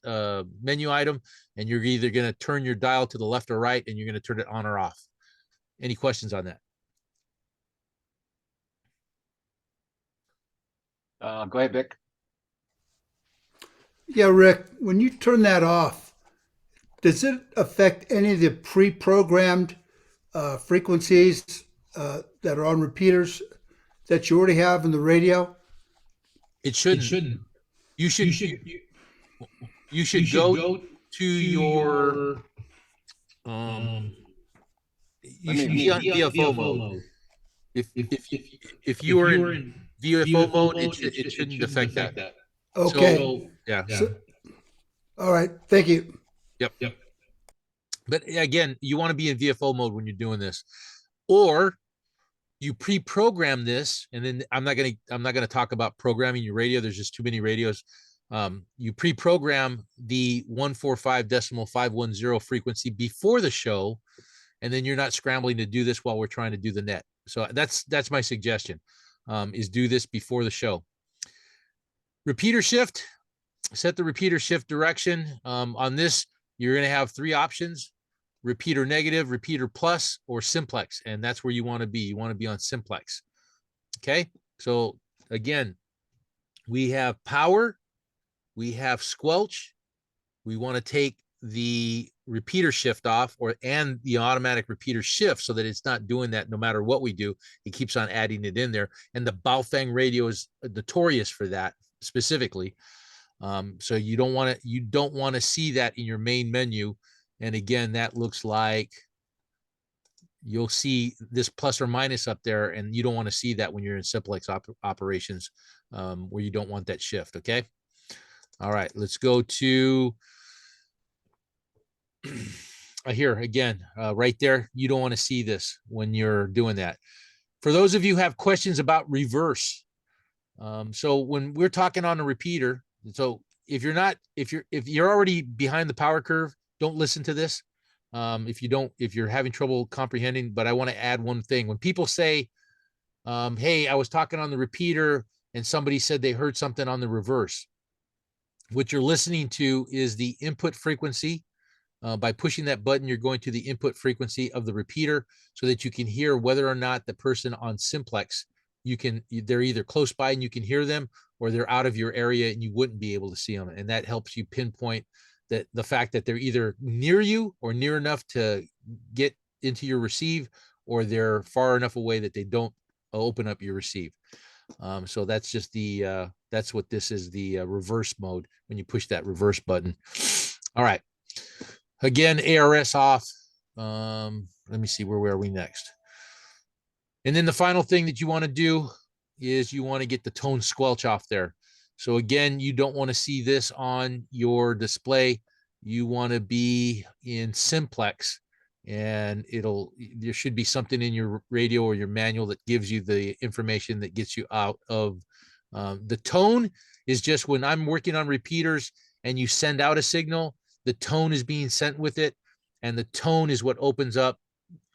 menu item, and you're either going to turn your dial to the left or right, and you're going to turn it on or off. Any questions on that? Go ahead, Vic. Yeah, Rick, when you turn that off, does it affect any of the pre-programmed frequencies that are on repeaters that you already have in the radio? It shouldn't. You should go to your you should be on VFO mode. If you are in VFO mode, it shouldn't affect that. Okay. So, yeah. All right. Thank you. Yep. But again, you want to be in VFO mode when you're doing this, or you pre-program this. And then I'm not gonna talk about programming your radio. There's just too many radios. You pre-program the 145.510 frequency before the show, and then you're not scrambling to do this while we're trying to do the net. So that's my suggestion, is do this before the show. Repeater shift, set the repeater shift direction. On this, you're going to have 3 options: repeater negative, repeater plus, or simplex. And that's where you want to be. You want to be on simplex. Okay. So again, we have power, we have squelch. We want to take the repeater shift off, and the automatic repeater shift, so that it's not doing that no matter what we do. It keeps on adding it in there. And the Baofeng radio is notorious for that specifically. So you don't want to see that in your main menu. And again, that looks like you'll see this plus or minus up there, and you don't want to see that when you're in Simplex operations, where you don't want that shift. Okay. All right, let's go to here again, right there. You don't want to see this when you're doing that. For those of you who have questions about reverse, so when we're talking on a repeater, so if you're already behind the power curve, don't listen to this. If you're having trouble comprehending, but I want to add one thing. When people say, hey, I was talking on the repeater and somebody said they heard something on the reverse, what you're listening to is the input frequency. By pushing that button, you're going to the input frequency of the repeater so that you can hear whether or not the person on Simplex, they're either close by and you can hear them, or they're out of your area and you wouldn't be able to see them. And that helps you pinpoint that the fact that they're either near you or near enough to get into your receive, or they're far enough away that they don't open up your receive. So that's just that's what this is, the reverse mode, when you push that reverse button. All right. Again, ARS off. Let me see, where are we next? And then the final thing that you want to do is you want to get the tone squelch off there. So again, you don't want to see this on your display. You want to be in Simplex, and there should be something in your radio or your manual that gives you the information that gets you out of the tone. Is just when I'm working on repeaters and you send out a signal, the tone is being sent with it, and the tone is what opens up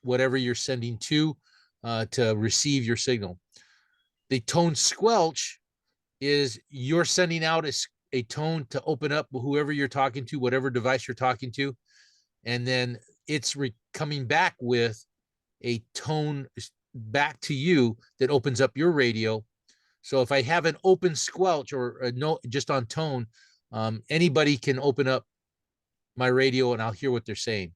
whatever you're sending to receive your signal. The tone squelch is you're sending out a tone to open up whoever you're talking to, whatever device you're talking to, and then it's coming back with a tone back to you that opens up your radio. So if I have an open squelch or just on tone, anybody can open up my radio and I'll hear what they're saying.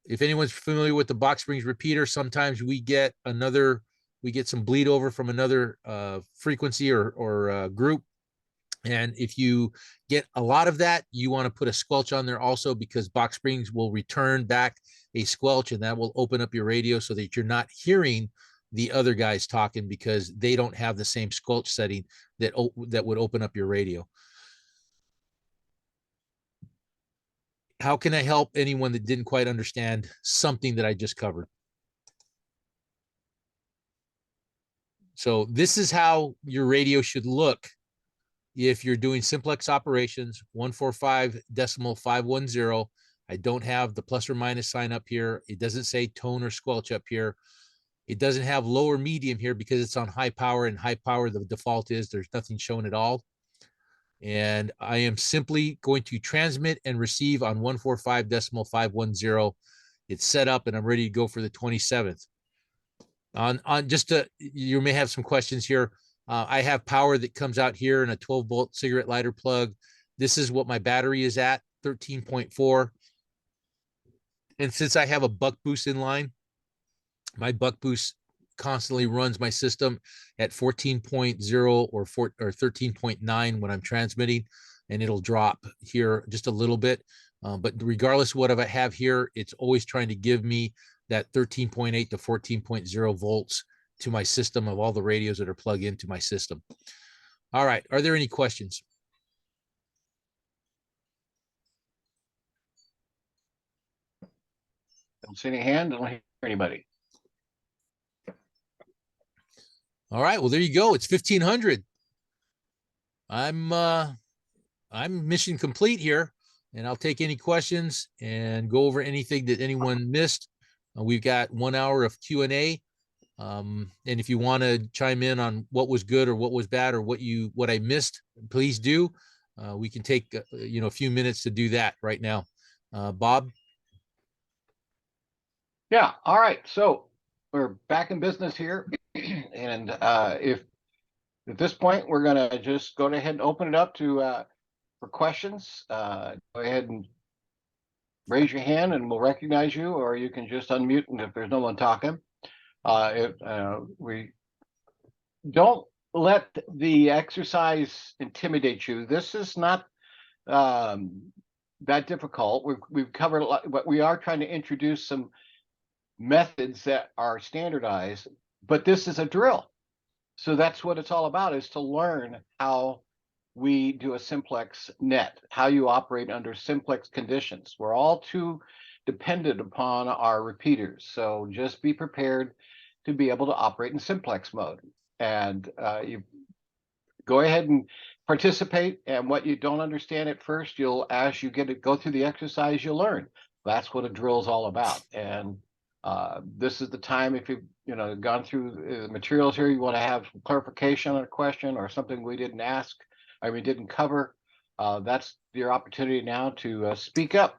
If anyone's familiar with the box springs repeater, sometimes we get some bleed over from another frequency or group. And if you get a lot of that, you want to put a squelch on there also, because box springs will return back a squelch, and that will open up your radio so that you're not hearing the other guys talking, because they don't have the same squelch setting that would open up your radio. How can I help anyone that didn't quite understand something that I just covered? So this is how your radio should look if you're doing Simplex operations, 145.510. I don't have the plus or minus sign up here. It doesn't say tone or squelch up here. It doesn't have low or medium here because it's on high power, and high power, the default is there's nothing shown at all. And I am simply going to transmit and receive on 145.510. It's set up and I'm ready to go for the 27th. You may have some questions here. I have power that comes out here in a 12-volt cigarette lighter plug. This is what my battery is at, 13.4. And since I have a buck boost in line, my buck boost constantly runs my system at 14.0 or 13.9 when I'm transmitting, and it'll drop here just a little bit. But regardless of what I have here, it's always trying to give me that 13.8 to 14.0 volts to my system of all the radios that are plugged into my system. All right. Are there any questions? Don't see any hand. Don't hear anybody. All right. Well, there you go. It's 1500. I'm mission complete here, and I'll take any questions and go over anything that anyone missed. We've got 1 hour of Q&A. And if you want to chime in on what was good or what was bad or what I missed, please do. We can take a few minutes to do that right now. Bob? Yeah. All right. So we're back in business here. And if at this point, we're going to just go ahead and open it up to for questions. Go ahead and raise your hand and we'll recognize you, or you can just unmute, and if there's no one talking. We don't let the exercise intimidate you. This is not that difficult. We've covered a lot, but we are trying to introduce some methods that are standardized, but this is a drill. So that's what it's all about, is to learn how we do a simplex net, how you operate under simplex conditions. We're all too dependent upon our repeaters. So just be prepared to be able to operate in simplex mode. And you go ahead and participate. And what you don't understand at first, you'll, as you get to go through the exercise, you'll learn. That's what a drill is all about. And this is the time, if you've gone through the materials here, you want to have clarification on a question or something we didn't ask, I mean didn't cover. That's your opportunity now to speak up.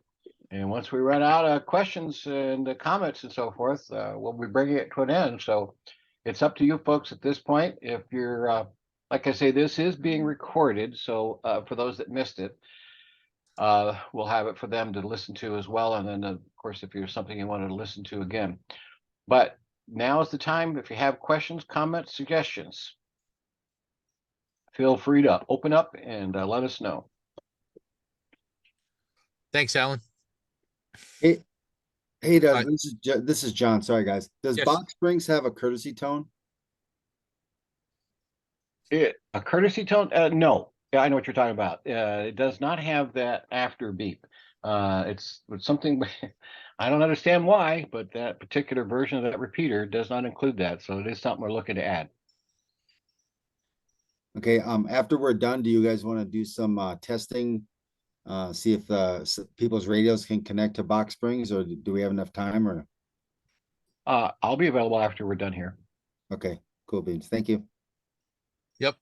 And once we run out of questions and comments and so forth, we'll be bringing it to an end. So it's up to you folks at this point. If you're like I say, this is being recorded, so for those that missed it, we'll have it for them to listen to as well. And then, of course, if there's something you wanted to listen to again. But now is the time. If you have questions, comments, suggestions, feel free to open up and let us know. Thanks, Alan. Hey, Hi. this is John. Sorry, guys. Does Yes. Box Springs have a courtesy tone? A courtesy tone? No. Yeah, I know what you're talking about. It does not have that after beep. It's something I don't understand why, but that particular version of that repeater does not include that. So it is something we're looking to add. Okay. After we're done, do you guys want to do some testing? See if people's radios can connect to Box Springs, or do we have enough time? Or I'll be available after we're done here. okay, cool beans. Thank you. Yep.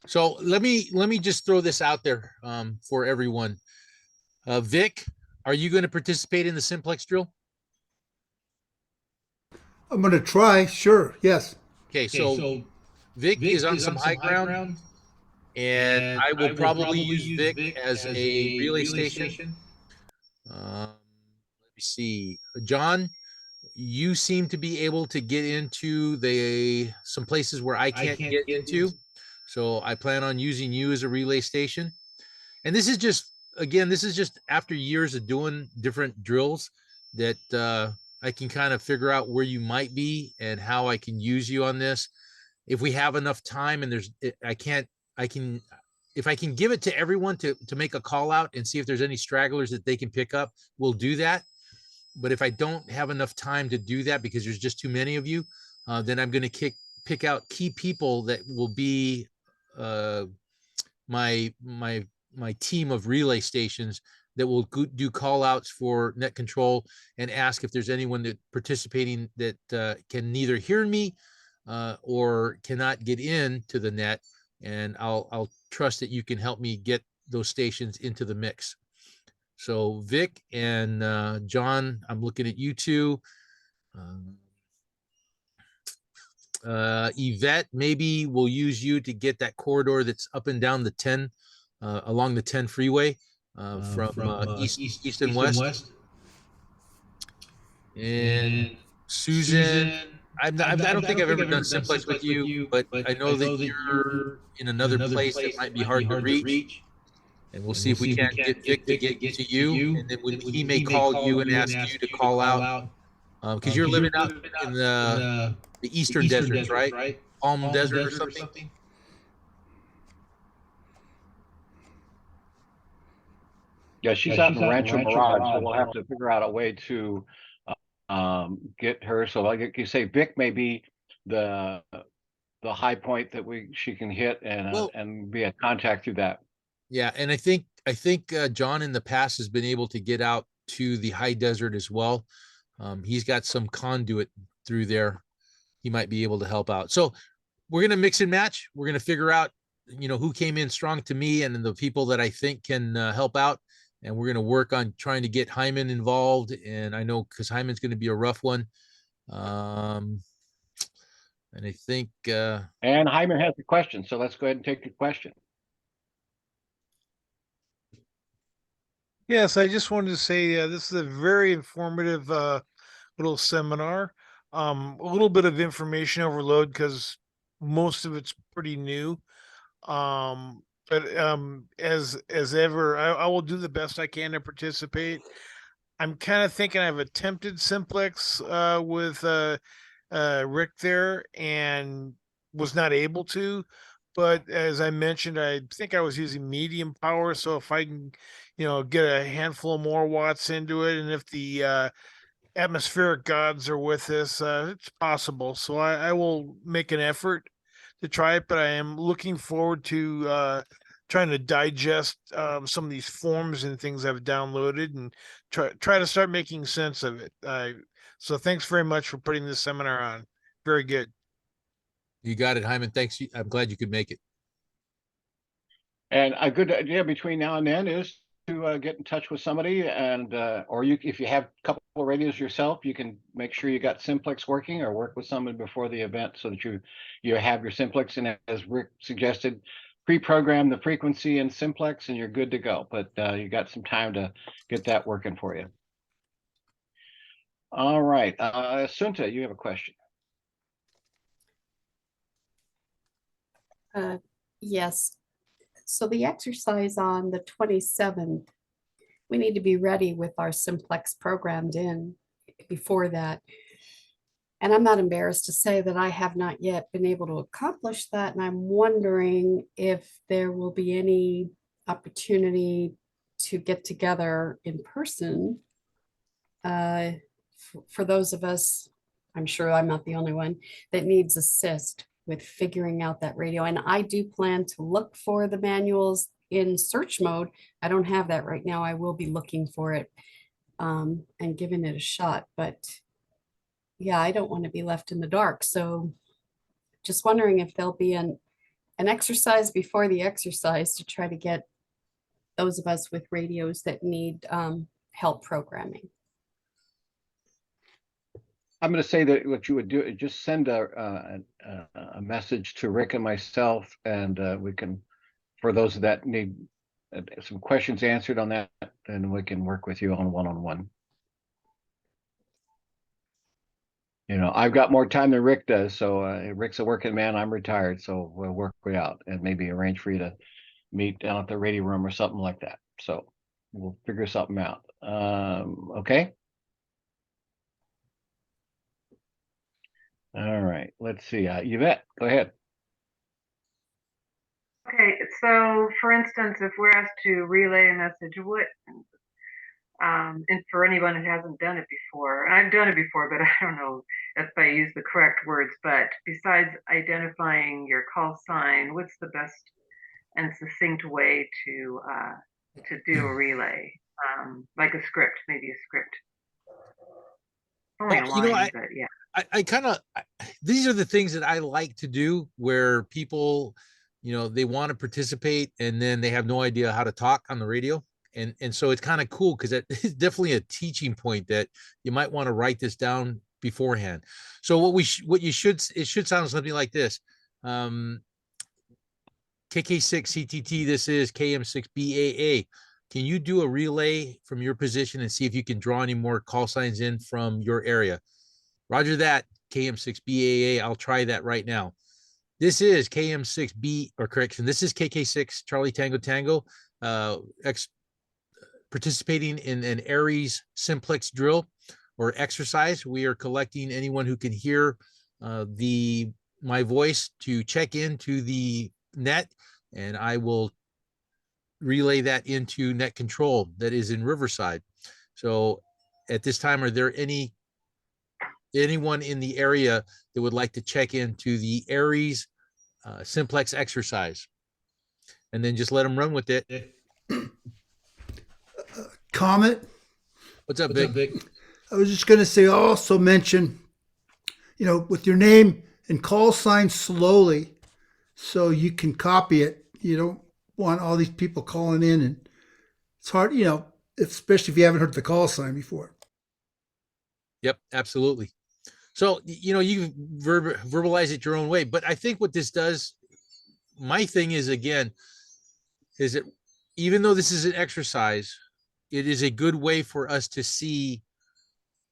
So let me just throw this out there for everyone. Vic, are you going to participate in the simplex drill? I'm going to try. Sure. Yes. Okay, so Vic is on some high ground, and I will probably use Vic as a relay station. Let me see. John, you seem to be able to get into some places where I can't get into. So I plan on using you as a relay station. And this is just, again, this is just after years of doing different drills that I can kind of figure out where you might be and how I can use you on this. If we have enough time and if I can give it to everyone to make a call out and see if there's any stragglers that they can pick up, we'll do that. But if I don't have enough time to do that because there's just too many of you, then I'm going to pick out key people that will be my team of relay stations that will do call outs for net control and ask if there's anyone that participating that can neither hear me or cannot get into the net. And I'll trust that you can help me get those stations into the mix. So Vic and John, I'm looking at you two. Yvette, maybe we'll use you to get that corridor that's up and down the 10, along the 10 freeway from east and west. And Susan, I don't think I've ever done simplex with you, but I know that you're in another place that might be hard to reach. And we'll see if we can't get Vic to get to you, and then he may call you and ask you to call out, because you're living out in the eastern deserts, right? Palm Desert or something. Yeah, she's out in Rancho Mirage, so we'll have to figure out a way to get her. So like you say, Vic may be the high point that she can hit and be in contact through that. Yeah, and I think John in the past has been able to get out to the high desert as well. He's got some conduit through there. He might be able to help out. So we're gonna mix and match. We're gonna figure out, who came in strong to me and the people that I think can help out. And we're gonna work on trying to get Hyman involved. And I know because Hyman's gonna be a rough one. And I think and Hyman has a question, so let's go ahead and take the question. Yes, I just wanted to say this is a very informative little seminar. A little bit of information overload because most of it's pretty new. But as ever, I will do the best I can to participate. I'm kind of thinking I've attempted Simplex with Rick there and was not able to. But as I mentioned, I think I was using medium power. So if I can, get a handful more watts into it, and if the atmospheric gods are with us, it's possible. So I will make an effort to try it, but I am looking forward to trying to digest some of these forms and things I've downloaded and try to start making sense of it. So thanks very much for putting this seminar on. Very good. You got it, Hyman. Thanks. I'm glad you could make it. And a good idea between now and then is to get in touch with somebody, and or if you have a couple of radios yourself, you can make sure you got Simplex working, or work with someone before the event so that you have your Simplex, and as Rick suggested, pre-program the frequency in Simplex and you're good to go. But you got some time to get that working for you. All right, Sunta, you have a question. Yes. So the exercise on the 27th, we need to be ready with our Simplex programmed in before that. And I'm not embarrassed to say that I have not yet been able to accomplish that. And I'm wondering if there will be any opportunity to get together in person. For those of us, I'm sure I'm not the only one, that needs assist with figuring out that radio. And I do plan to look for the manuals in search mode. I don't have that right now. I will be looking for it and giving it a shot. But yeah, I don't want to be left in the dark. So just wondering if there'll be an exercise before the exercise to try to get those of us with radios that need help programming. I'm going to say that what you would do is just send a message to Rick and myself, and we can, for those that need some questions answered on that, then we can work with you on one-on-one. I've got more time than Rick does, so Rick's a working man, I'm retired, so we'll work it out and maybe arrange for you to meet down at the radio room or something like that. So we'll figure something out. Okay. All right, let's see. Yvette, go ahead. Okay, so for instance, if we're asked to relay a message, and for anyone who hasn't done it before, and I've done it before, but I don't know if I use the correct words, but besides identifying your call sign, what's the best and succinct way to do a relay? Like a script, maybe a script. Only a line, but yeah. I kind of, these are the things that I like to do where people, they want to participate and then they have no idea how to talk on the radio. And so it's kind of cool because it's definitely a teaching point that you might want to write this down beforehand. So it should sound something like this. KK6 CTT, this is KM6 BAA. Can you do a relay from your position and see if you can draw any more call signs in from your area? Roger that, KM6 BAA. I'll try that right now. This is KM6B, or correction, this is KK6 Charlie Tango Tango, participating in an Aries Simplex drill or exercise. We are collecting anyone who can hear my voice to check into the net, and I will relay that into net control that is in Riverside. So at this time, are there anyone in the area that would like to check into the Aries Simplex exercise? And then just let them run with it. Comment? What's up, Vic? I was just going to say, also mention, with your name and call sign slowly so you can copy it. You don't want all these people calling in, and it's hard, especially if you haven't heard the call sign before. Yep, absolutely. So, you verbalize it your own way. But I think what this does, my thing is, again, is that even though this is an exercise, it is a good way for us to see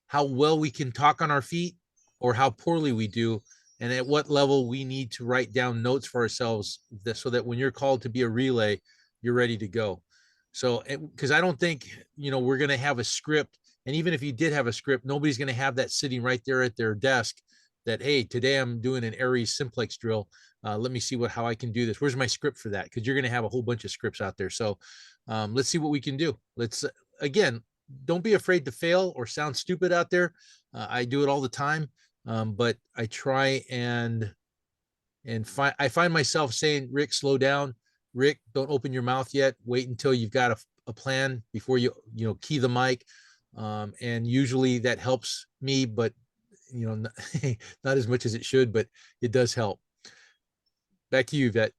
how well we can talk on our feet or how poorly we do, and at what level we need to write down notes for ourselves so that when you're called to be a relay, you're ready to go. So, because I don't think, we're going to have a script And even if you did have a script, nobody's going to have that sitting right there at their desk that, hey, today I'm doing an Aries simplex drill. Let me see how I can do this. Where's my script for that? Because you're going to have a whole bunch of scripts out there. So let's see what we can do. Let's, again, don't be afraid to fail or sound stupid out there. I do it all the time. But I try and I find myself saying, Rick, slow down. Rick, don't open your mouth yet. Wait until you've got a plan before you key the mic. And usually that helps me, but not, not as much as it should, but it does help. Back to you, Vet.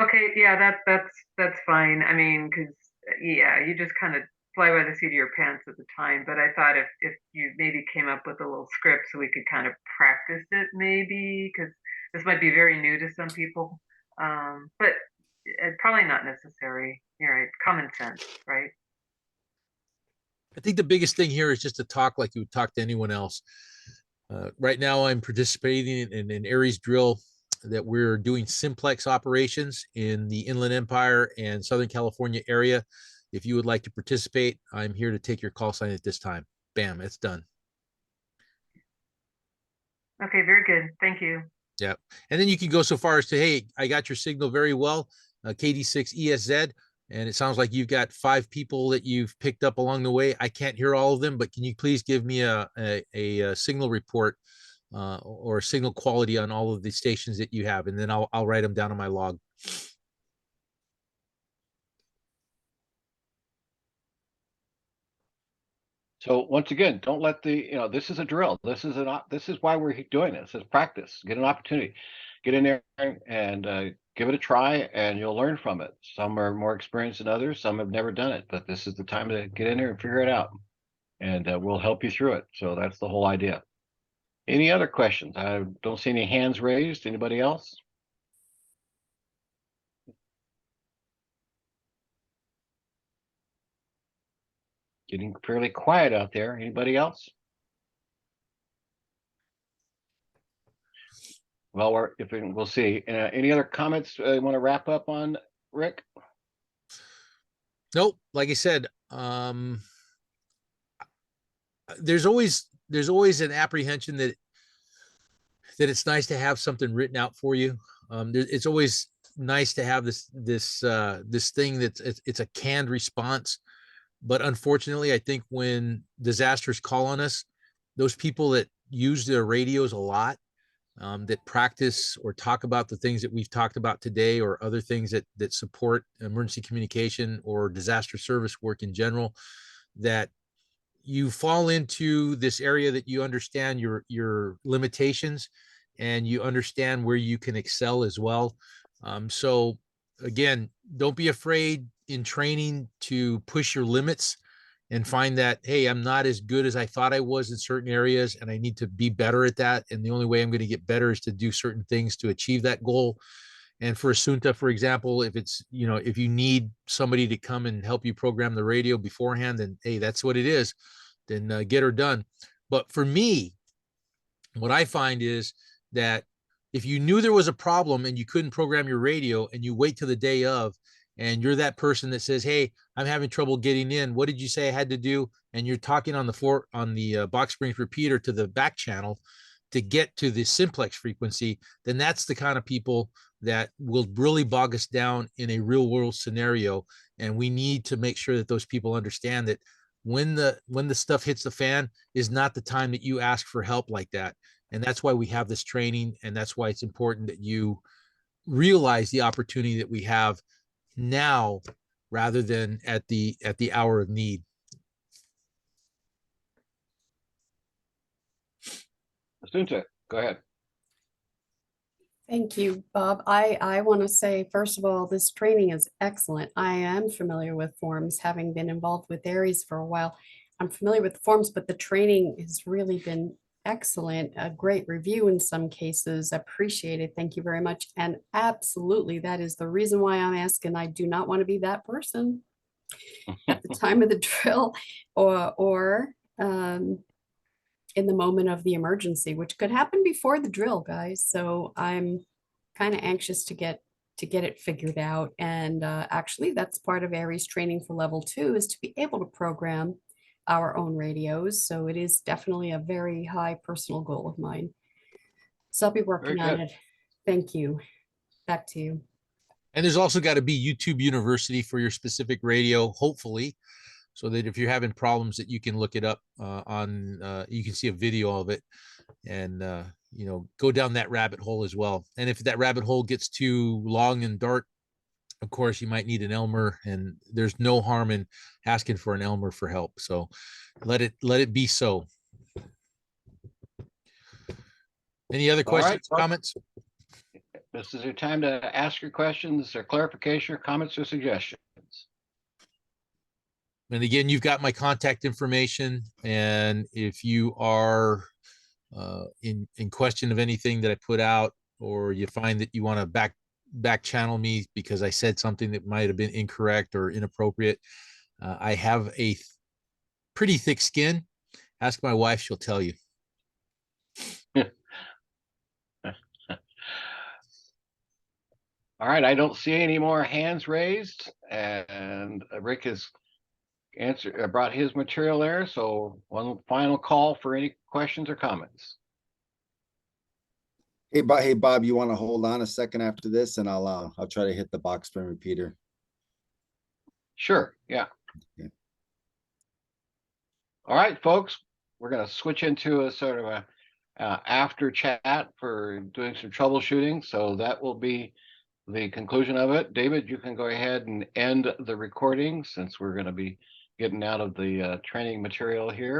Okay, yeah, that's fine. I mean, because yeah, you just kind of fly by the seat of your pants at the time. But I thought if you maybe came up with a little script so we could kind of practice it, maybe, because this might be very new to some people. But probably not necessary. You're right, common sense, right? I think the biggest thing here is just to talk like you would talk to anyone else. Right now, I'm participating in an Aries drill that we're doing simplex operations in the Inland Empire and Southern California area. If you would like to participate, I'm here to take your call sign at this time. Bam, it's done. Okay, very good. Thank you. Yeah. And then you can go so far as to, hey, I got your signal very well, KD6 ESZ. And it sounds like you've got 5 people that you've picked up along the way. I can't hear all of them, but can you please give me a signal report or signal quality on all of the stations that you have? And then I'll write them down on my log. So once again, don't let this is a drill. This is why we're doing this. It's practice. Get an opportunity, get in there and give it a try, and you'll learn from it. Some are more experienced than others. Some have never done it, but this is the time to get in there and figure it out, and we'll help you through it. So that's the whole idea. Any other questions? I don't see any hands raised. Anybody else? Getting fairly quiet out there. Anybody else? Well, we'll see. Any other comments you want to wrap up on, Rick? Nope. Like I said, there's always an apprehension that it's nice to have something written out for you. It's always nice to have this thing that's it's a canned response. But unfortunately, I think when disasters call on us, those people that use their radios a lot, that practice or talk about the things that we've talked about today, or other things that support emergency communication or disaster service work in general, that you fall into this area that you understand your limitations and you understand where you can excel as well. So again, don't be afraid in training to push your limits and find that, hey, I'm not as good as I thought I was in certain areas, and I need to be better at that. And the only way I'm going to get better is to do certain things to achieve that goal. And for Asunta, for example, if it's, if you need somebody to come and help you program the radio beforehand, then hey, that's what it is. Then get her done. But for me, what I find is that if you knew there was a problem and you couldn't program your radio, and you wait till the day of, and you're that person that says, hey, I'm having trouble getting in, what did you say I had to do? And you're talking on the box springs repeater to the back channel to get to the simplex frequency, then that's the kind of people that will really bog us down in a real world scenario. And we need to make sure that those people understand that when the stuff hits the fan is not the time that you ask for help like that. And that's why we have this training, and that's why it's important that you realize the opportunity that we have now rather than at the hour of need. Asunta, go ahead. Thank you, Bob. I want to say, first of all, this training is excellent. I am familiar with forms, having been involved with Aries for a while. I'm familiar with the forms, but the training has really been excellent. A great review in some cases. Appreciated. Thank you very much. And absolutely, that is the reason why I'm asking. I do not want to be that person at the time of the drill or in the moment of the emergency, which could happen before the drill, guys. So I'm kind of anxious to get get it figured out. And actually, that's part of Aries training for level 2 is to be able to program our own radios. So it is definitely a very high personal goal of mine. So I'll be working Very on good. it. Thank you. Back to you. And there's also got to be YouTube University for your specific radio, hopefully, so that if you're having problems that you can look it up you can see a video of it and, go down that rabbit hole as well. And if that rabbit hole gets too long and dark, of course, you might need an Elmer, and there's no harm in asking for an Elmer for help. So let it be so. Any other All right, questions, folks. comments? This is your time to ask your questions or clarification or comments or suggestions. And again, you've got my contact information. And if you are in question of anything that I put out, or you find that you want to back channel me because I said something that might have been incorrect or inappropriate, I have a pretty thick skin. Ask my wife, she'll tell you. All right, I don't see any more hands raised, and Rick has brought his material there. So one final call for any questions or comments. Hey, Bob, you want to hold on a second after this, and I'll try to hit the box spring repeater. Sure, yeah. Okay. All right, folks, we're going to switch into a sort of a after chat for doing some troubleshooting. So that will be the conclusion of it. David, you can go ahead and end the recording since we're going to be getting out of the training material here.